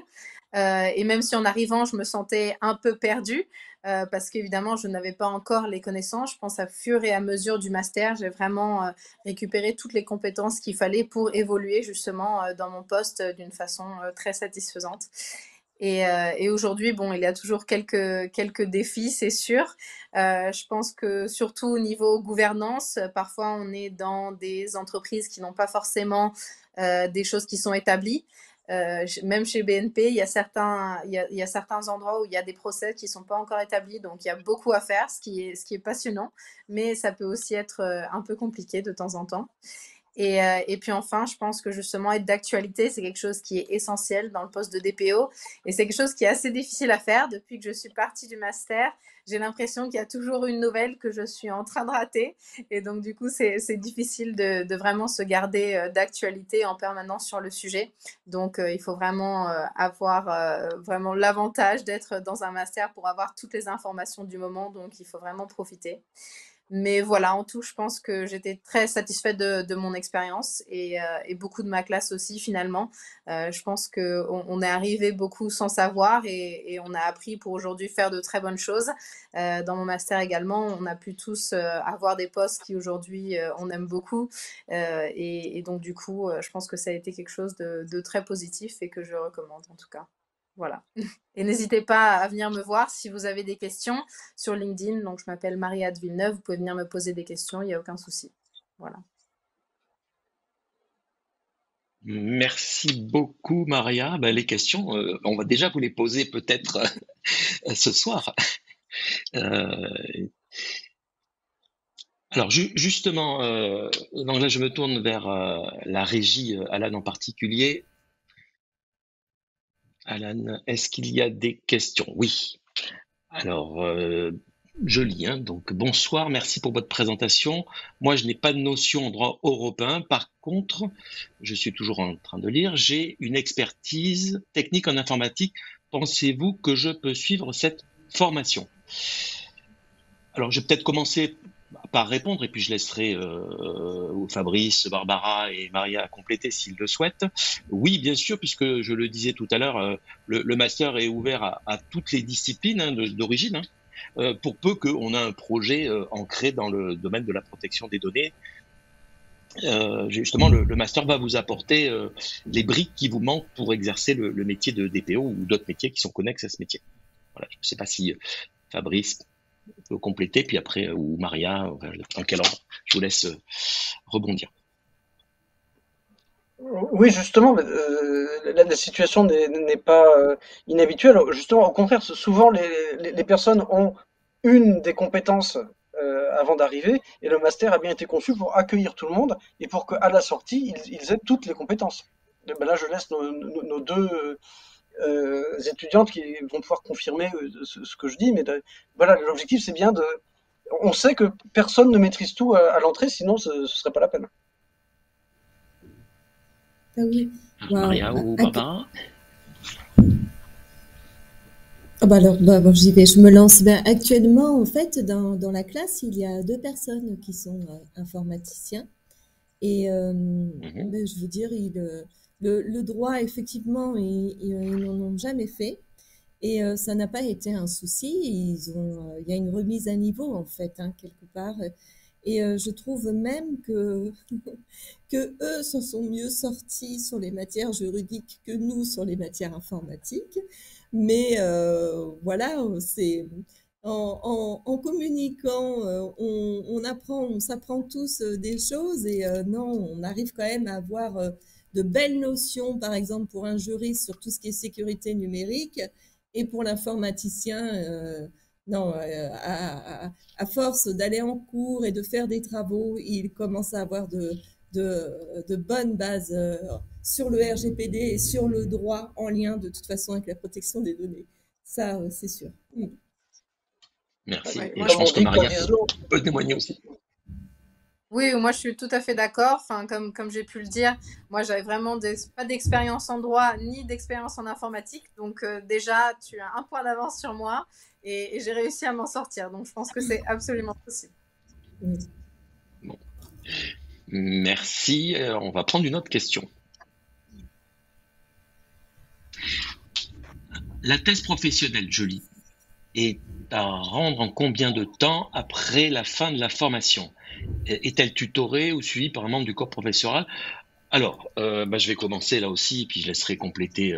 Et même si en arrivant, je me sentais un peu perdue, parce qu'évidemment, je n'avais pas encore les connaissances. Je pense à fur et à mesure du master, j'ai vraiment récupéré toutes les compétences qu'il fallait pour évoluer justement dans mon poste d'une façon très satisfaisante. Et aujourd'hui, bon, il y a toujours quelques défis, c'est sûr. Je pense que surtout au niveau gouvernance, parfois on est dans des entreprises qui n'ont pas forcément des choses qui sont établies. Même chez BNP, il y a certains endroits où il y a des process qui ne sont pas encore établis, donc il y a beaucoup à faire, ce qui est passionnant, mais ça peut aussi être un peu compliqué de temps en temps. Et puis enfin, je pense que justement être d'actualité, c'est quelque chose qui est essentiel dans le poste de DPO. Et c'est quelque chose qui est assez difficile à faire. Depuis que je suis partie du master, j'ai l'impression qu'il y a toujours une nouvelle que je suis en train de rater. Et donc du coup, c'est difficile de vraiment se garder d'actualité en permanence sur le sujet. Donc il faut vraiment avoir vraiment l'avantage d'être dans un master pour avoir toutes les informations du moment. Donc il faut vraiment profiter. Mais voilà, en tout, je pense que j'étais très satisfaite de mon expérience et beaucoup de ma classe aussi finalement. Je pense qu'on est arrivé beaucoup sans savoir et on a appris pour aujourd'hui faire de très bonnes choses. Dans mon master également, on a pu tous avoir des postes qui aujourd'hui on aime beaucoup. Et donc du coup, je pense que ça a été quelque chose de très positif et que je recommande en tout cas. Voilà. Et n'hésitez pas à venir me voir si vous avez des questions sur LinkedIn. Donc, je m'appelle Marie-Ade Villeneuve. Vous pouvez venir me poser des questions, il n'y a aucun souci. Voilà. Merci beaucoup, Maria. Ben, les questions, on va déjà vous les poser peut-être ce soir. Alors justement, donc là je me tourne vers la régie, Alan en particulier. Alan, est-ce qu'il y a des questions? Oui. Alors, je lis, hein, donc bonsoir, merci pour votre présentation. Moi, je n'ai pas de notion en droit européen. Par contre, je suis toujours en train de lire, j'ai une expertise technique en informatique. Pensez-vous que je peux suivre cette formation? Alors, je vais peut-être commencer par répondre et puis je laisserai Fabrice, Barbara et Maria compléter s'ils le souhaitent. Oui, bien sûr, puisque je le disais tout à l'heure, le master est ouvert à toutes les disciplines hein, d'origine, hein, pour peu qu'on a un projet ancré dans le domaine de la protection des données. Justement, le master va vous apporter les briques qui vous manquent pour exercer le métier de DPO ou d'autres métiers qui sont connexes à ce métier. Voilà, je ne sais pas si Fabrice peut compléter, puis après, ou Maria, en quel ordre? Je vous laisse rebondir. Oui, justement, la situation n'est pas inhabituelle. Justement, au contraire, souvent les personnes ont une des compétences avant d'arriver, et le master a bien été conçu pour accueillir tout le monde et pour qu'à la sortie, ils aient toutes les compétences. Ben là, je laisse nos deux étudiantes qui vont pouvoir confirmer ce que je dis, mais voilà, l'objectif c'est bien de. On sait que personne ne maîtrise tout à l'entrée, sinon ce serait pas la peine. Ah oui. Maria ou Barbara? Ah bah alors, bon, j'y vais, je me lance. Ben, actuellement, en fait, dans la classe, il y a 2 personnes qui sont informaticiens. Et ben, je veux dire, le droit, effectivement, ils n'en ont jamais fait. Et ça n'a pas été un souci. Il y a une remise à niveau, en fait, hein, quelque part. Et je trouve même que eux s'en sont mieux sortis sur les matières juridiques que nous sur les matières informatiques. Mais voilà, c'est en communiquant, on s'apprend tous des choses et non, on arrive quand même à avoir de belles notions, par exemple pour un juriste sur tout ce qui est sécurité numérique et pour l'informaticien, non, à force d'aller en cours et de faire des travaux, il commence à avoir de bonnes bases sur le RGPD et sur le droit en lien de toute façon avec la protection des données. Ça, c'est sûr. Merci. Ouais, Et je pense que Maria peut témoigner aussi. Oui, moi je suis tout à fait d'accord. Enfin, comme j'ai pu le dire, moi j'avais vraiment pas d'expérience en droit ni d'expérience en informatique. Donc déjà, tu as un point d'avance sur moi et j'ai réussi à m'en sortir. Donc je pense que c'est absolument possible. Bon. Merci. On va prendre une autre question. La thèse professionnelle, je lis, est à rendre en combien de temps après la fin de la formation? Est-elle tutorée ou suivie par un membre du corps professoral? Alors, je vais commencer là aussi, puis je laisserai compléter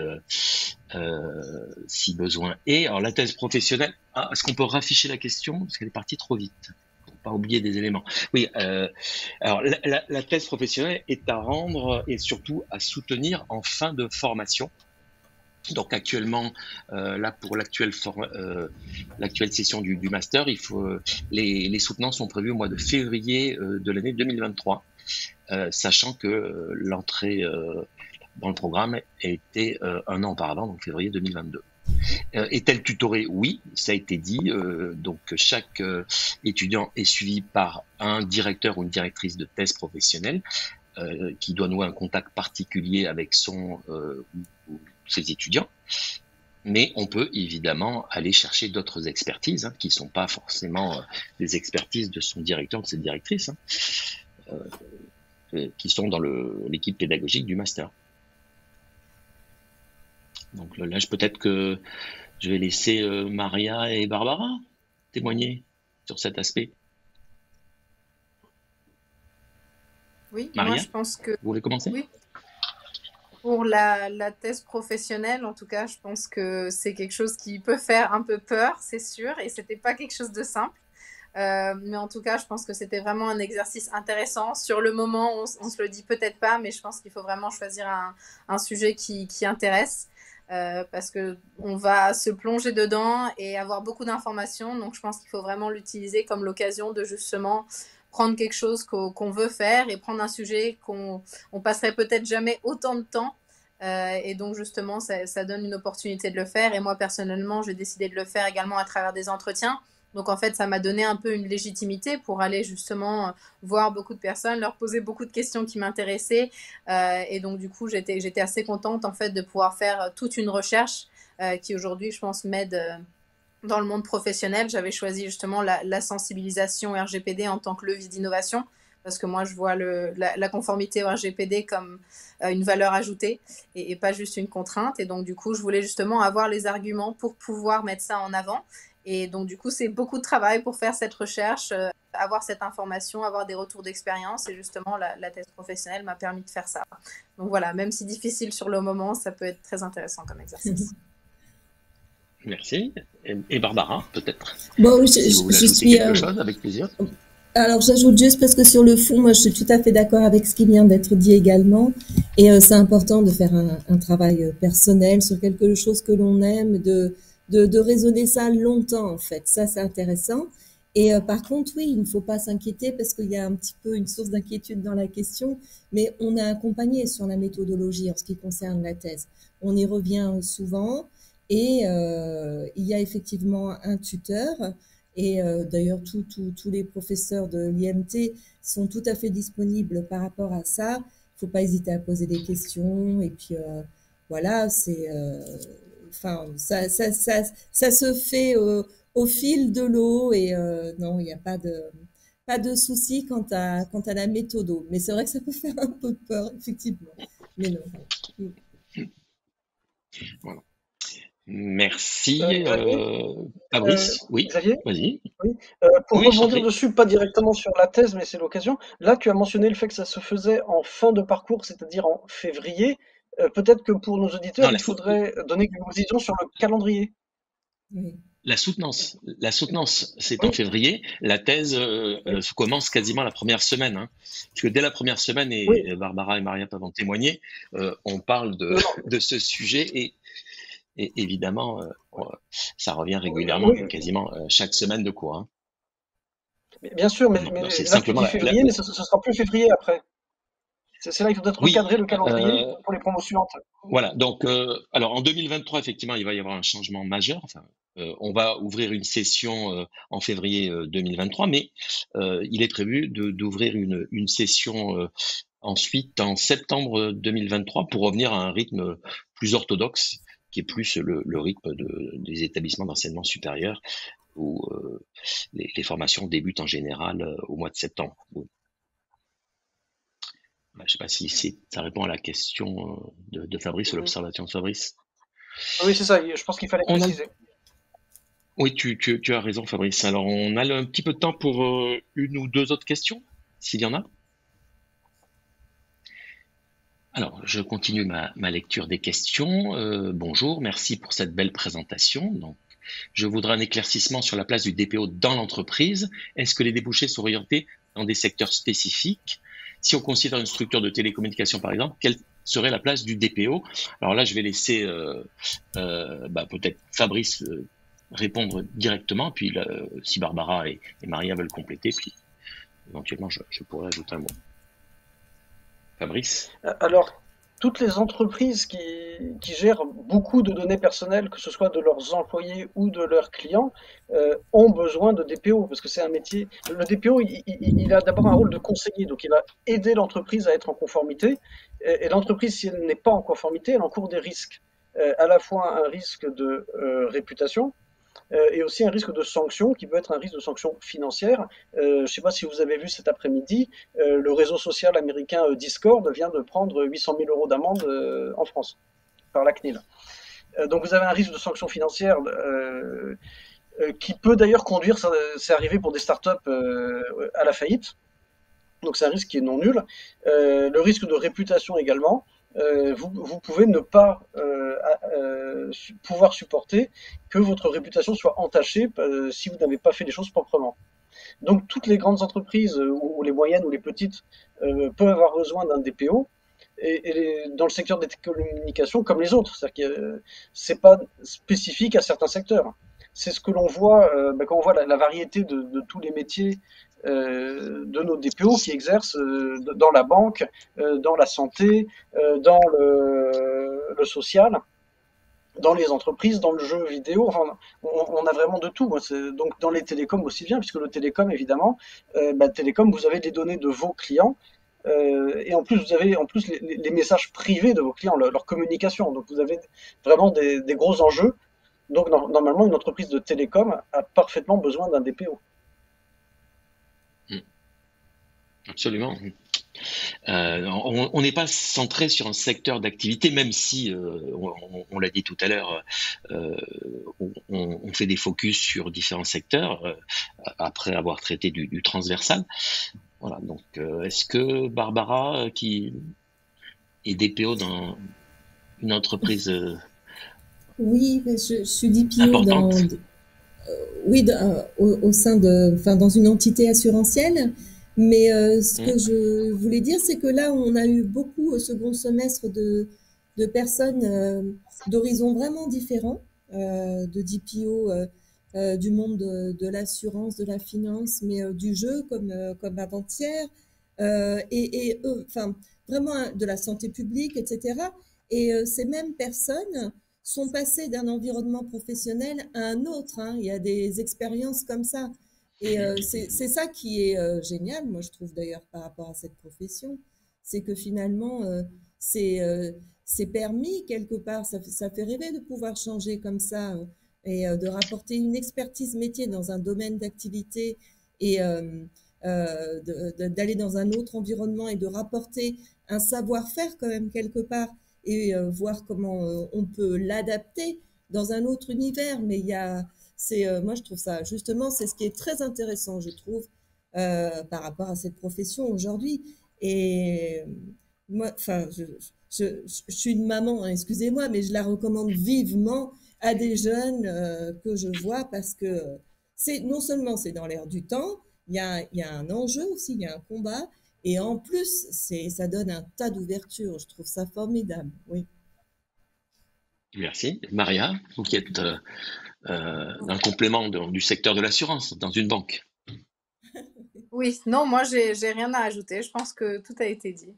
si besoin. Alors, la thèse professionnelle, est-ce qu'on peut rafficher la question? Parce qu'elle est partie trop vite. Pour pas oublier des éléments. Oui, alors la thèse professionnelle est à rendre et surtout à soutenir en fin de formation. Donc actuellement, là pour l'actuelle session du master, les soutenants sont prévus au mois de février de l'année 2023, sachant que l'entrée dans le programme était un an auparavant, donc février 2022. Est-elle tutorée? Oui, ça a été dit. Donc chaque étudiant est suivi par un directeur ou une directrice de thèse professionnelle qui doit nouer un contact particulier avec ses étudiants, mais on peut évidemment aller chercher d'autres expertises qui ne sont pas forcément des expertises de son directeur ou de cette directrice, qui sont dans l'équipe pédagogique du master. Donc là, peut-être que je vais laisser Maria et Barbara témoigner sur cet aspect. Oui, Maria, moi je pense que... Vous voulez commencer? Oui. Pour la thèse professionnelle, en tout cas, je pense que c'est quelque chose qui peut faire un peu peur, c'est sûr, et c'était pas quelque chose de simple. Mais en tout cas, je pense que c'était vraiment un exercice intéressant. Sur le moment, on se le dit peut-être pas, mais je pense qu'il faut vraiment choisir un sujet qui intéresse. Parce qu'on va se plonger dedans et avoir beaucoup d'informations. Donc, je pense qu'il faut vraiment l'utiliser comme l'occasion de justement prendre quelque chose qu'on veut faire et prendre un sujet qu'on passerait peut-être jamais autant de temps. Et donc, justement, ça donne une opportunité de le faire. Et moi, personnellement, j'ai décidé de le faire également à travers des entretiens. Donc, en fait, ça m'a donné un peu une légitimité pour aller justement voir beaucoup de personnes, leur poser beaucoup de questions qui m'intéressaient. Et donc, du coup, j'étais assez contente, en fait, de pouvoir faire toute une recherche qui, aujourd'hui, je pense, m'aide dans le monde professionnel. J'avais choisi justement la sensibilisation RGPD en tant que levier d'innovation, parce que moi, je vois la conformité au RGPD comme une valeur ajoutée et pas juste une contrainte. Et donc, du coup, je voulais justement avoir les arguments pour pouvoir mettre ça en avant. Et donc, du coup, c'est beaucoup de travail pour faire cette recherche, avoir cette information, avoir des retours d'expérience. Et justement, la thèse professionnelle m'a permis de faire ça. Donc voilà, même si difficile sur le moment, ça peut être très intéressant comme exercice. Merci. Et Barbara, peut-être. Bon, si vous voulez ajouter quelque chose, avec plaisir. Alors, j'ajoute juste parce que sur le fond, moi, je suis tout à fait d'accord avec ce qui vient d'être dit également. Et c'est important de faire un travail personnel sur quelque chose que l'on aime, de raisonner ça longtemps, en fait. Ça, c'est intéressant. Et par contre, oui, il ne faut pas s'inquiéter parce qu'il y a un petit peu une source d'inquiétude dans la question, mais on a accompagné sur la méthodologie en ce qui concerne la thèse. On y revient souvent et il y a effectivement un tuteur et d'ailleurs tous les professeurs de l'IMT sont tout à fait disponibles par rapport à ça. Il ne faut pas hésiter à poser des questions et puis voilà, c'est enfin ça se fait au fil de l'eau et non, il n'y a pas de souci quant à la méthode. Mais c'est vrai que ça peut faire un peu peur, effectivement. Mais non. Voilà. Merci. Xavier, Fabrice, oui, Xavier, vas-y. oui, pour Oui, je t'en rebondir prie. dessus, pas directement sur la thèse, mais c'est l'occasion. Là, tu as mentionné le fait que ça se faisait en fin de parcours, c'est-à-dire en février. Peut-être que pour nos auditeurs, Non, il faudrait donner quelques précisions sur le calendrier. Oui. la soutenance, c'est en Oui, février. La thèse oui, commence quasiment la première semaine, hein. Parce que dès la première semaine, oui. et Barbara et Maria peuvent en témoigner, on parle Non, de ce sujet et évidemment, ça revient régulièrement, oui, quasiment chaque semaine de cours, hein. bien sûr, mais, Non, mais non, c'est là, tu simplement dis février, mais ce sera plus février après. C'est là qu'il faut peut-être Oui, recadrer le calendrier euh, pour les promos suivantes. voilà. Donc, alors en 2023, effectivement, il va y avoir un changement majeur. Enfin, on va ouvrir une session en février 2023, mais il est prévu d'ouvrir une session ensuite en septembre 2023 pour revenir à un rythme plus orthodoxe, qui est plus le rythme des établissements d'enseignement supérieur, où les formations débutent en général au mois de septembre. Je ne sais pas si ça répond à la question de Fabrice, ou Mhm. l'observation de Fabrice. Oui, c'est ça, je pense qu'il fallait On a, préciser. oui, tu as raison, Fabrice. Alors, on a un petit peu de temps pour une ou deux autres questions, s'il y en a. Alors, je continue ma lecture des questions. Bonjour, merci pour cette belle présentation. Donc, je voudrais un éclaircissement sur la place du DPO dans l'entreprise. Est-ce que les débouchés sont orientés dans des secteurs spécifiques? Si on considère une structure de télécommunication, par exemple, quelle serait la place du DPO? Alors là, je vais laisser peut-être Fabrice répondre directement, puis là, si Barbara et Maria veulent compléter, puis éventuellement, je pourrais ajouter un mot. Fabrice? Alors, toutes les entreprises qui gèrent beaucoup de données personnelles, que ce soit de leurs employés ou de leurs clients, ont besoin de DPO parce que c'est un métier. Le DPO, il a d'abord un rôle de conseiller, donc il va aider l'entreprise à être en conformité. Et l'entreprise, si elle n'est pas en conformité, elle encourt des risques. À la fois un risque de réputation, et aussi un risque de sanction qui peut être un risque de sanction financière. Je ne sais pas si vous avez vu cet après-midi, le réseau social américain Discord vient de prendre 800 000 euros d'amende en France par la CNIL. Donc vous avez un risque de sanction financière qui peut d'ailleurs conduire, c'est arrivé pour des startups à la faillite. Donc c'est un risque qui est non nul. Le risque de réputation également. Vous pouvez ne pas pouvoir supporter que votre réputation soit entachée si vous n'avez pas fait les choses proprement. Donc toutes les grandes entreprises, ou les moyennes ou les petites, peuvent avoir besoin d'un DPO. Et dans le secteur des télécommunications, comme les autres, c'est-à-dire que c'est pas spécifique à certains secteurs. C'est ce que l'on voit quand on voit la variété de tous les métiers de nos DPO qui exercent dans la banque, dans la santé, dans le social, dans les entreprises, dans le jeu vidéo. Enfin, on a vraiment de tout. Donc dans les télécoms aussi bien, puisque le télécom, évidemment, télécom, vous avez des données de vos clients. Et en plus, vous avez en plus les messages privés de vos clients, leur communication. Donc vous avez vraiment des gros enjeux. Donc normalement, une entreprise de télécom a parfaitement besoin d'un DPO. Absolument. On n'est pas centré sur un secteur d'activité, même si, on l'a dit tout à l'heure, on fait des focus sur différents secteurs après avoir traité du transversal. Voilà. Donc, est-ce que Barbara, qui est DPO dans une entreprise Oui, je suis DPO importante? au sein dans une entité assurantielle. Mais ce Hmm. que je voulais dire, c'est que là, on a eu beaucoup au second semestre de personnes d'horizons vraiment différents, de DPO du monde de l'assurance, de la finance, mais du jeu comme avant-hier, enfin, vraiment de la santé publique, etc. Et ces mêmes personnes sont passées d'un environnement professionnel à un autre. Hein. Il y a des expériences comme ça. Et c'est ça qui est génial, moi je trouve d'ailleurs par rapport à cette profession, c'est que finalement c'est permis quelque part, ça fait rêver de pouvoir changer comme ça et de rapporter une expertise métier dans un domaine d'activité et d'aller dans un autre environnement et de rapporter un savoir-faire quand même quelque part et voir comment on peut l'adapter dans un autre univers. Mais il y a moi, je trouve ça, justement, c'est ce qui est très intéressant, je trouve, par rapport à cette profession aujourd'hui. Et moi, enfin, je suis une maman, hein, excusez-moi, mais je la recommande vivement à des jeunes que je vois parce que non seulement c'est dans l'air du temps, il y a un enjeu aussi, il y a un combat, et en plus, ça donne un tas d'ouverture. Je trouve ça formidable, oui. Merci. Maria, vous qui êtes un complément du secteur de l'assurance dans une banque. Oui, non, moi, j'ai rien à ajouter. Je pense que tout a été dit.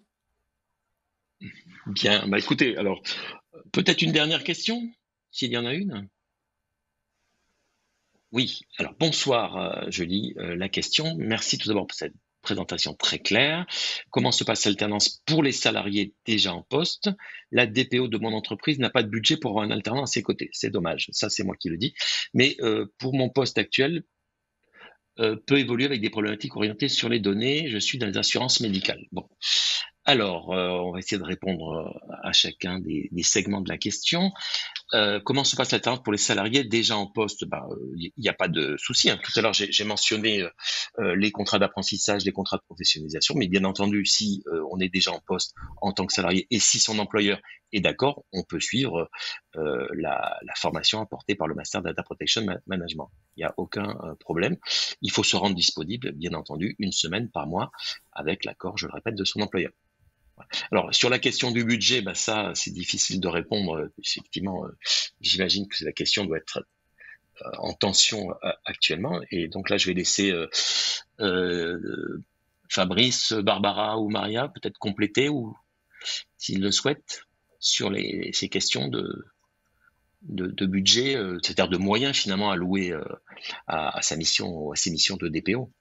Bien, bah écoutez, alors, peut-être une dernière question, s'il y en a une. Oui, alors bonsoir, je lis la question. Merci tout d'abord pour cette présentation très claire. Comment se passe l'alternance pour les salariés déjà en poste? La DPO de mon entreprise n'a pas de budget pour avoir un alternant à ses côtés. C'est dommage, ça c'est moi qui le dis. Mais pour mon poste actuel, peut évoluer avec des problématiques orientées sur les données. Je suis dans les assurances médicales. Bon. Alors, on va essayer de répondre à chacun des segments de la question. Comment se passe l'alternance pour les salariés déjà en poste? Il n'y a pas de souci. Hein. Tout à l'heure, j'ai mentionné les contrats d'apprentissage, les contrats de professionnalisation, mais bien entendu, si on est déjà en poste en tant que salarié et si son employeur est d'accord, on peut suivre la formation apportée par le Master Data Protection Management. Il n'y a aucun problème. Il faut se rendre disponible, bien entendu, une semaine par mois avec l'accord, je le répète, de son employeur. Alors, sur la question du budget, ça, c'est difficile de répondre. Effectivement, j'imagine que la question doit être en tension actuellement. Et donc là, je vais laisser Fabrice, Barbara ou Maria peut-être compléter, ou s'ils le souhaitent, sur ces questions de budget, c'est-à-dire de moyens finalement alloués à ses missions de DPO.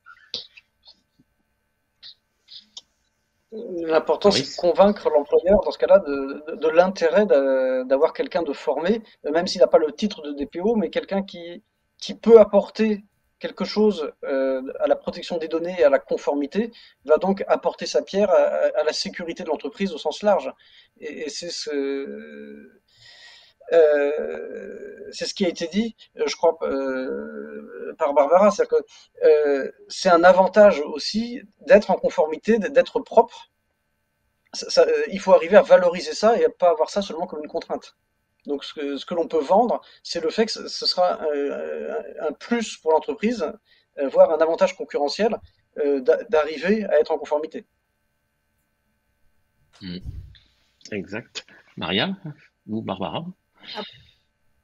L'important, c'est de convaincre l'employeur, dans ce cas-là, de l'intérêt d'avoir quelqu'un de formé, même s'il n'a pas le titre de DPO, mais quelqu'un qui peut apporter quelque chose à la protection des données et à la conformité, va donc apporter sa pierre à la sécurité de l'entreprise au sens large. Et c'est ce qui a été dit, je crois, par Barbara, c'est-à-dire que c'est un avantage aussi d'être en conformité, d'être propre. Il faut arriver à valoriser ça et à pas avoir ça seulement comme une contrainte. Donc ce que l'on peut vendre, c'est le fait que ce sera un plus pour l'entreprise, voire un avantage concurrentiel d'arriver à être en conformité. Exact. Maria ou Barbara?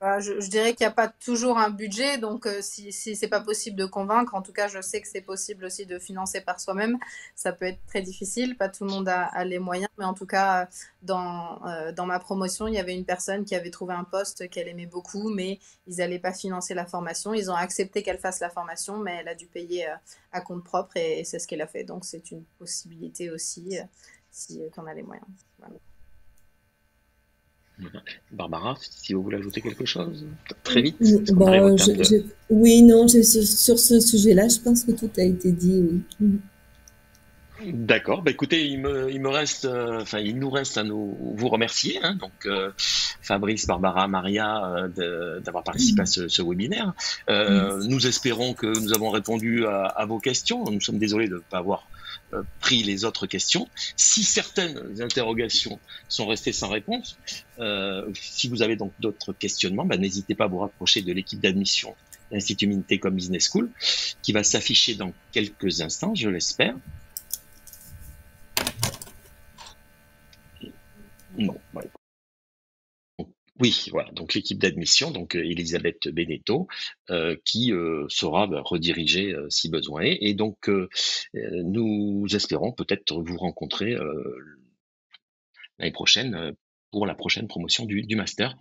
Je dirais qu'il n'y a pas toujours un budget, donc si c'est pas possible de convaincre, en tout cas je sais que c'est possible aussi de financer par soi-même. Ça peut être très difficile, pas tout le monde a les moyens, mais en tout cas dans ma promotion, il y avait une personne qui avait trouvé un poste qu'elle aimait beaucoup, mais ils n'allaient pas financer la formation. Ils ont accepté qu'elle fasse la formation, mais elle a dû payer à compte propre et c'est ce qu'elle a fait. Donc c'est une possibilité aussi si on a les moyens. Voilà. Barbara, si vous voulez ajouter quelque chose, très vite. Oui, non, sur ce sujet-là, je pense que tout a été dit, oui. D'accord. Écoutez, il nous reste à vous remercier, hein, donc Fabrice, Barbara, Maria, d'avoir participé à ce webinaire. Nous espérons que nous avons répondu à vos questions. Nous sommes désolés de ne pas avoir pris les autres questions. Si certaines interrogations sont restées sans réponse, si vous avez donc d'autres questionnements, n'hésitez pas à vous rapprocher de l'équipe d'admission de l'Institut Mines-Télécom Business School, qui va s'afficher dans quelques instants, je l'espère. Non. Oui, voilà, donc l'équipe d'admission, donc Elisabeth Beneteau, qui sera redirigée si besoin est. Et donc, nous espérons peut-être vous rencontrer l'année prochaine pour la prochaine promotion du master.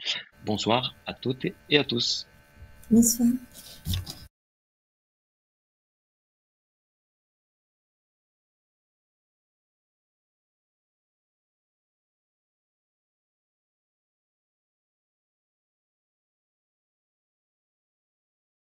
Bonsoir à toutes et à tous. Bonsoir.